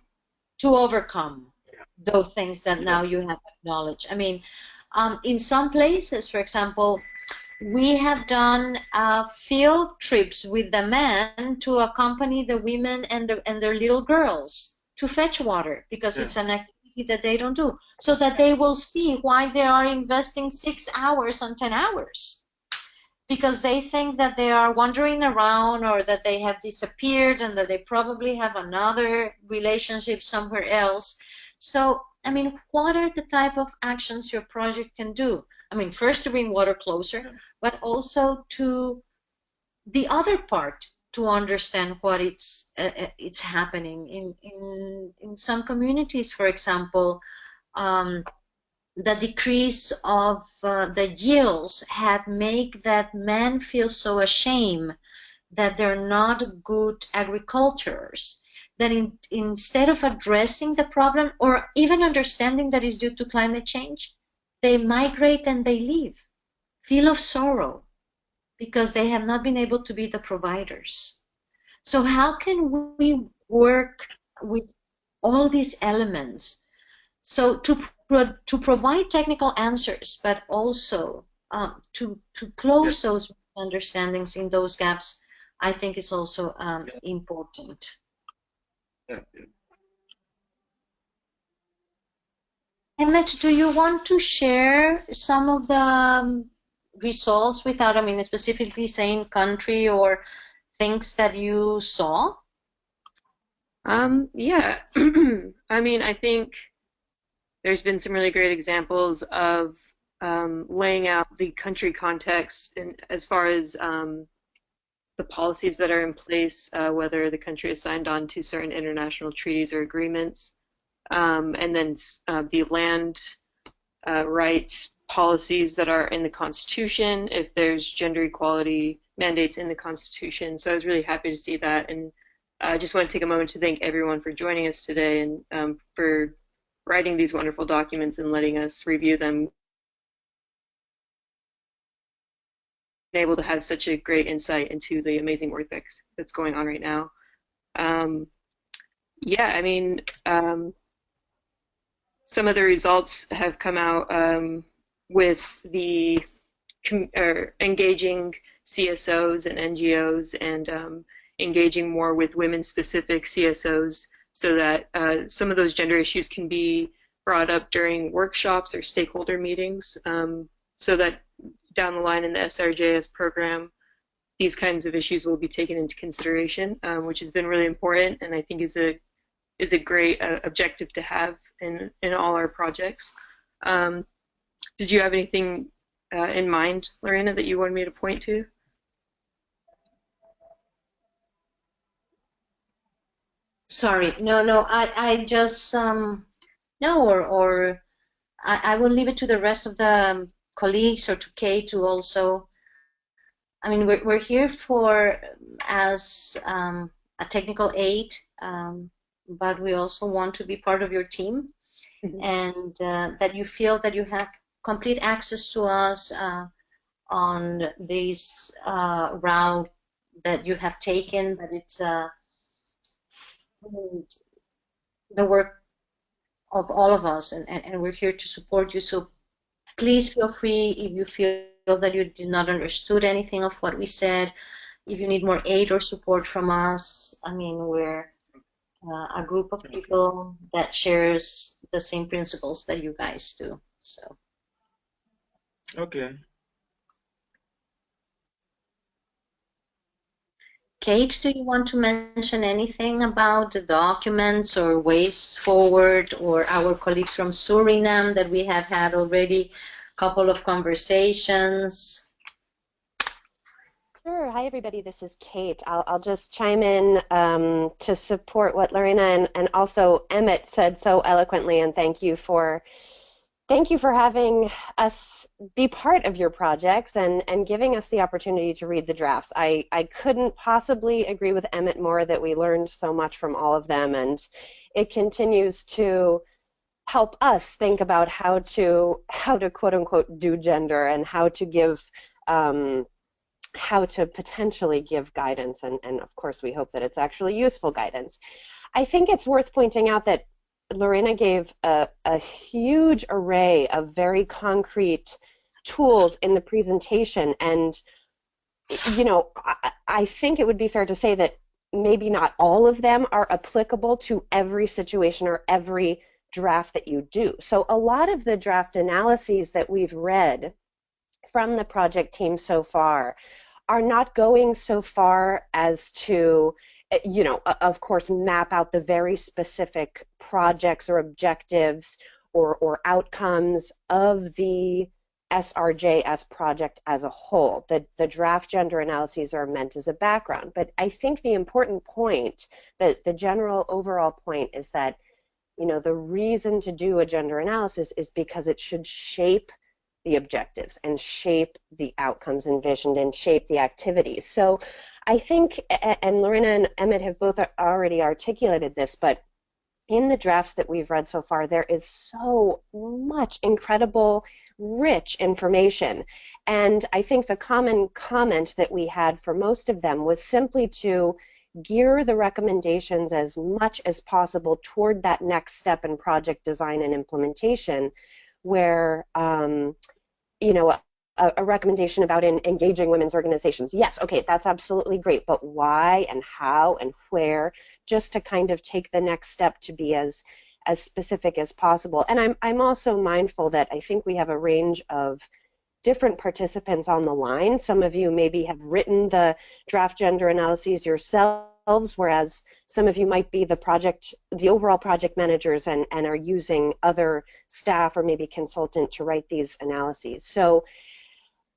to overcome those things that now you have acknowledged? I mean, in some places, for example, we have done field trips with the men to accompany the women and their little girls to fetch water, because it's an activity that they don't do, so that they will see why they are investing 6 hours on 10 hours, because they think that they are wandering around or that they have disappeared and that they probably have another relationship somewhere else. So, I mean, what are the type of actions your project can do? I mean, first to bring water closer, but also to the other part, to understand what it's happening in some communities. For example, the decrease of the yields had made that men feel so ashamed that they're not good agriculturists, that instead of addressing the problem or even understanding that it's due to climate change, they migrate and they leave, full of sorrow, because they have not been able to be the providers. So how can we work with all these elements? So to provide technical answers, but also to close those understandings in those gaps, I think is also important. Emmett, do you want to share some of the results without, I mean, specifically saying country or things that you saw? Yeah. I mean, I think there's been some really great examples of laying out the country context, and as far as the policies that are in place, whether the country is signed on to certain international treaties or agreements, and then the land rights policies that are in the Constitution, if there's gender equality mandates in the Constitution. So I was really happy to see that, and I just want to take a moment to thank everyone for joining us today and for writing these wonderful documents and letting us review them. Been able to have such a great insight into the amazing work that's going on right now. Yeah, I mean, some of the results have come out with the engaging CSOs and NGOs and engaging more with women-specific CSOs so that some of those gender issues can be brought up during workshops or stakeholder meetings so that down the line in the SRJS program, these kinds of issues will be taken into consideration, which has been really important and I think is a great objective to have in all our projects. Did you have anything in mind, Lorena, that you wanted me to point to? Sorry, no, I just no, or I will leave it to the rest of the colleagues or to Kate to also. I mean, we're here for as a technical aid, but we also want to be part of your team, and that you feel that you have complete access to us on this route that you have taken, that it's the work of all of us, and we're here to support you. So please feel free if you feel that you did not understood anything of what we said, if you need more aid or support from us. I mean, we're a group of people that shares the same principles that you guys do. So. Okay. Kate, do you want to mention anything about the documents or ways forward, or our colleagues from Suriname that we have had already a couple of conversations? Sure. Hi, everybody. This is Kate. I'll just chime in to support what Lorena and also Emmett said so eloquently, and thank you for having us be part of your projects and giving us the opportunity to read the drafts. I couldn't possibly agree with Emmett more that we learned so much from all of them, and it continues to help us think about how to quote unquote do gender and how to give how to potentially give guidance, and of course we hope that it's actually useful guidance. I think it's worth pointing out that Lorena gave a huge array of very concrete tools in the presentation, and you know, I think it would be fair to say that maybe not all of them are applicable to every situation or every draft that you do. So a lot of the draft analyses that we've read from the project team so far are not going so far as to, you know, of course, map out the very specific projects or objectives or outcomes of the SRJS project as a whole. The draft gender analyses are meant as a background, but I think the important point, the general overall point is that, you know, the reason to do a gender analysis is because it should shape the objectives and shape the outcomes envisioned and shape the activities. So I think, and Lorena and Emmett have both already articulated this, but in the drafts that we've read so far, there is so much incredible, rich information. And I think the common comment that we had for most of them was simply to gear the recommendations as much as possible toward that next step in project design and implementation, where you know, a recommendation about engaging women's organizations. Yes, okay, that's absolutely great, but why and how and where, just to kind of take the next step to be as specific as possible. And I'm also mindful that I think we have a range of different participants on the line. Some of you maybe have written the draft gender analyses yourselves, whereas some of you might be the overall project managers and are using other staff or maybe consultant to write these analyses. So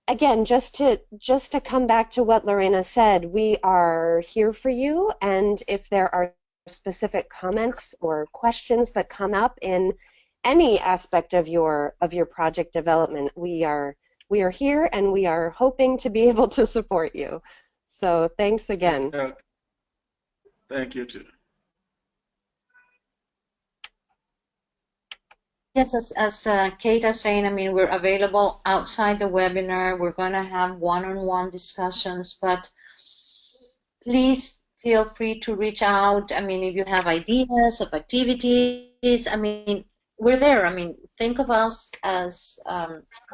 again, just to come back to what Lorena said, we are here for you, and if there are specific comments or questions that come up in any aspect of your project development, we are here, and we are hoping to be able to support you. So thanks again. Thank you too. Yes, as Kate is saying, I mean, we're available outside the webinar. We're going to have one-on-one discussions, but please feel free to reach out. I mean, if you have ideas of activities, I mean, we're there. I mean, think of us as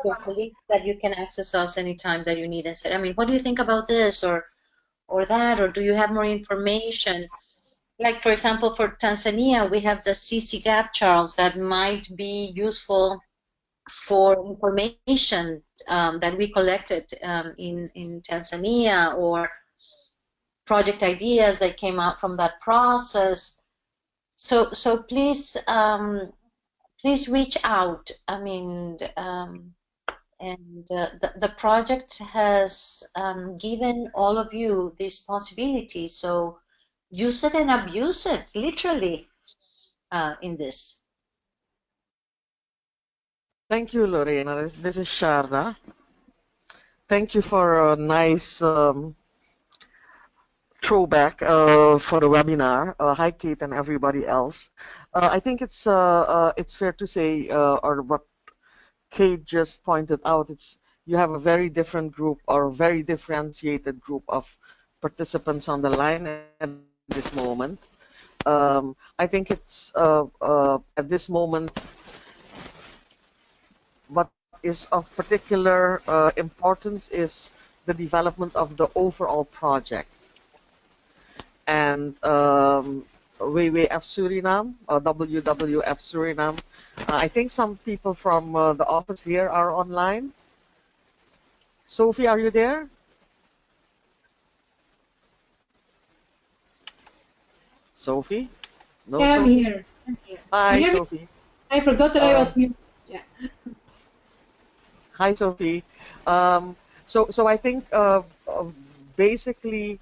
your colleagues that you can access us anytime that you need and say, I mean, what do you think about this or that, or do you have more information? Like, for example, for Tanzania, we have the CC Gap, Charles, that might be useful for information that we collected in Tanzania, or project ideas that came out from that process. So please, please reach out. I mean, and the project has given all of you this possibility. So use it and abuse it, literally, in this. Thank you, Lorena. This is Sharda. Thank you for a nice throwback for the webinar. Hi, Kate and everybody else. I think it's fair to say, or what Kate just pointed out, you have a very different group or a very differentiated group of participants on the line at this moment. I think it's at this moment what is of particular importance is the development of the overall project. And WWF Suriname, or WWF Suriname, I think some people from the office here are online. Sophie, are you there? Sophie? No, Yeah, I'm Sophie? here. I'm here. Hi, You hear me? Sophie. I forgot that I was muted. Yeah. Hi, Sophie. So I think basically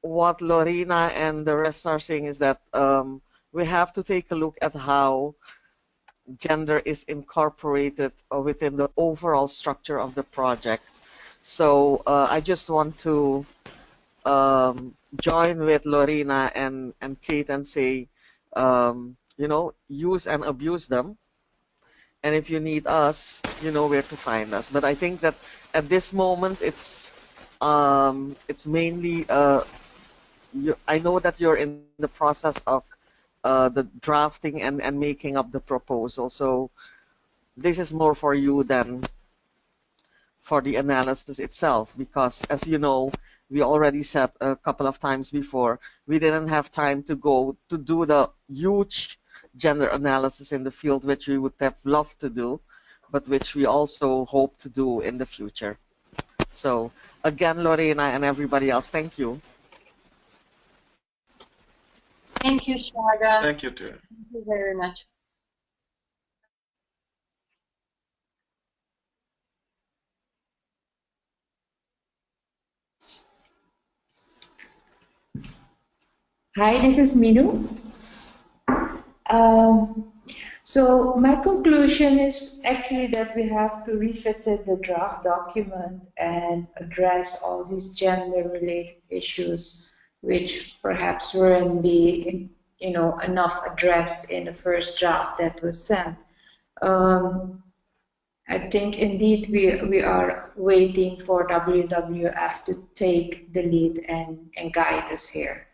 what Lorena and the rest are saying is that we have to take a look at how gender is incorporated within the overall structure of the project. So I just want to join with Lorena and Kate and say, you know, use and abuse them. And if you need us, you know where to find us. But I think that at this moment, it's mainly, I know that you're in the process of the drafting and making up the proposal. So this is more for you than for the analysis itself, because as you know, we already said a couple of times before, we didn't have time to go to do the huge gender analysis in the field, which we would have loved to do, but which we also hope to do in the future. So again, Lorena and everybody else, thank you. Thank you, Sharda. Thank you too. Thank you very much. Hi, this is Minu. So my conclusion is actually that we have to revisit the draft document and address all these gender-related issues, which perhaps weren't being, enough addressed in the first draft that was sent. I think indeed we are waiting for WWF to take the lead and guide us here.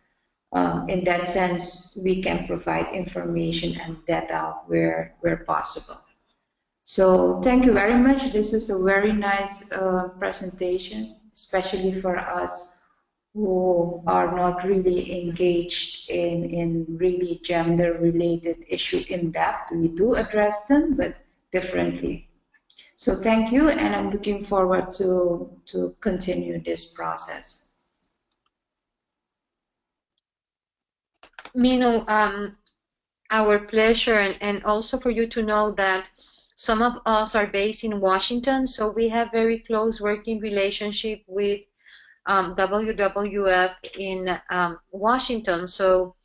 In that sense, we can provide information and data where possible. So thank you very much. This was a very nice presentation, especially for us who are not really engaged in really gender-related issue in depth. We do address them, but differently. So thank you, and I'm looking forward to continue this process. Mino, our pleasure, and also for you to know that Some of us are based in Washington, so we have very close working relationship with WWF in Washington. So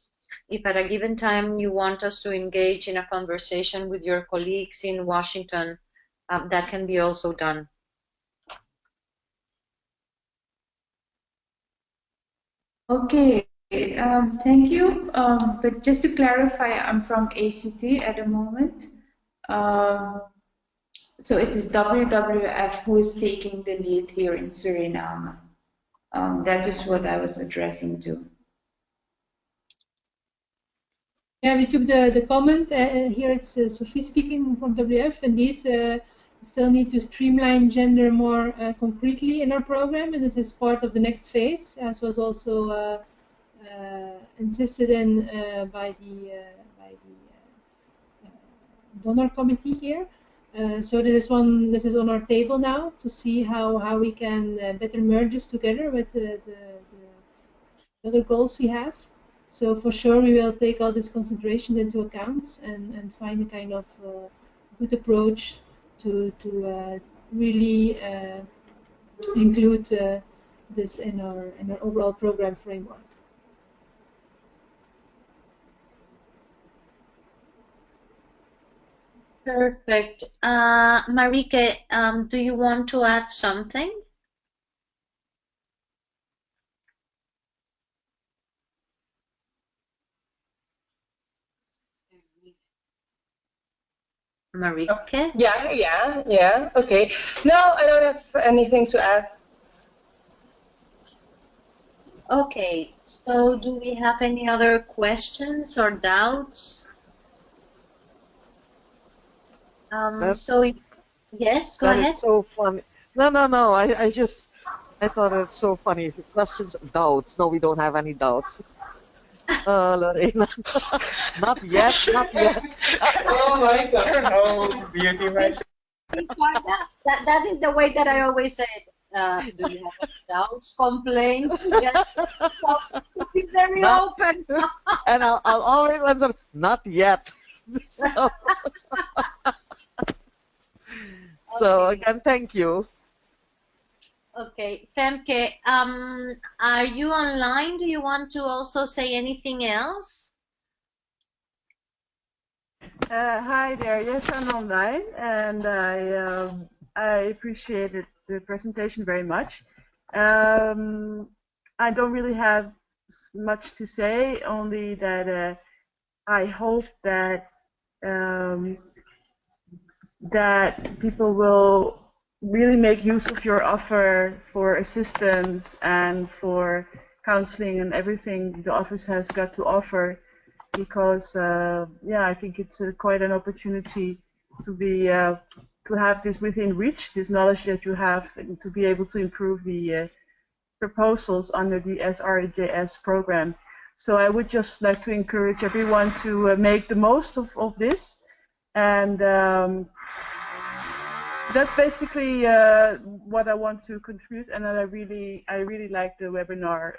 if at a given time you want us to engage in a conversation with your colleagues in Washington, that can be also done. Okay, thank you. But just to clarify, I'm from ACT at the moment. So it is WWF who is taking the lead here in Suriname. That is what I was addressing to. Yeah, we took the comment. Here it's Sophie speaking from WF. Indeed, we still need to streamline gender more concretely in our program, and this is part of the next phase, as was also insisted in by the donor committee here. So this is on our table now to see how we can better merge this together with the other goals we have. So for sure we will take all these considerations into account and find a kind of good approach to really include this in our overall program framework. Perfect. Marike, do you want to add something? Marike? Yeah. Okay. No, I don't have anything to add. Okay, so do we have any other questions or doubts? Yes, go That ahead. is so funny. No. I thought it's so funny. Questions, doubts. No, we don't have any doubts. Lorena. Not yet. Oh my God. No, beauty myself. That is the way that I always said. Do you have any doubts, complaints, suggestions? So, be very open. And I'll always answer, not yet. So again, thank you. Okay, Femke, are you online? Do you want to also say anything else? Hi there. Yes, I'm online, and I appreciated the presentation very much. I don't really have much to say, only that I hope that that people will really make use of your offer for assistance and for counseling and everything the office has got to offer, because yeah, I think it's quite an opportunity to be to have this within reach, this knowledge that you have, and to be able to improve the proposals under the SRJS program. So I would just like to encourage everyone to make the most of this, and that's basically what I want to contribute. And I really like the webinar,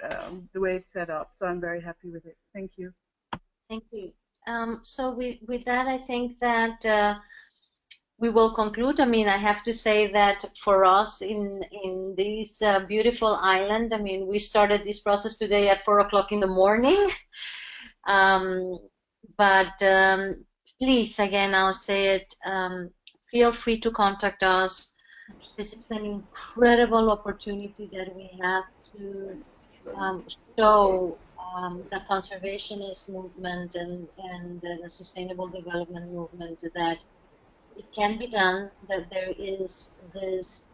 the way it's set up. So I'm very happy with it. Thank you. Thank you. So with that, I think that we will conclude. I mean, I have to say that for us in this beautiful island, I mean, we started this process today at 4 o'clock in the morning. But please, again, I'll say it, feel free to contact us. This is an incredible opportunity that we have to show the conservationist movement and the sustainable development movement that it can be done, that there is this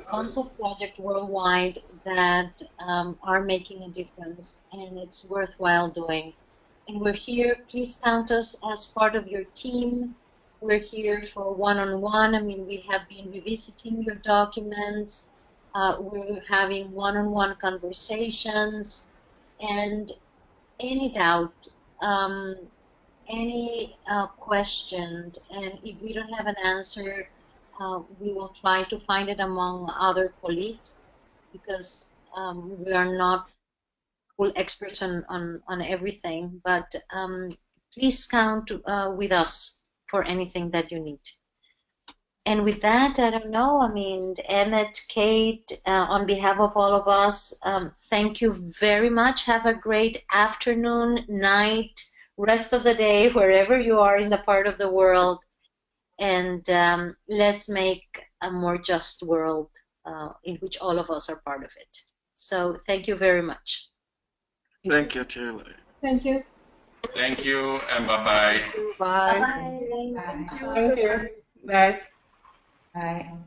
tons of projects worldwide that are making a difference, and it's worthwhile doing. And we're here. Please count us as part of your team. We're here for one-on-one. I mean, we have been revisiting your documents. We're having one-on-one conversations. And any doubt, any question, and if we don't have an answer, we will try to find it among other colleagues, because we are not full experts on everything, but please count with us. for anything that you need. And with that, I don't know, I mean, Emmett, Kate, on behalf of all of us, thank you very much. Have a great afternoon, night, rest of the day, wherever you are in the part of the world. And let's make a more just world in which all of us are part of it. So thank you very much. Thank you, Taylor. Thank you. Thank you and bye-bye. Bye. Bye. Thank you. Bye. Bye.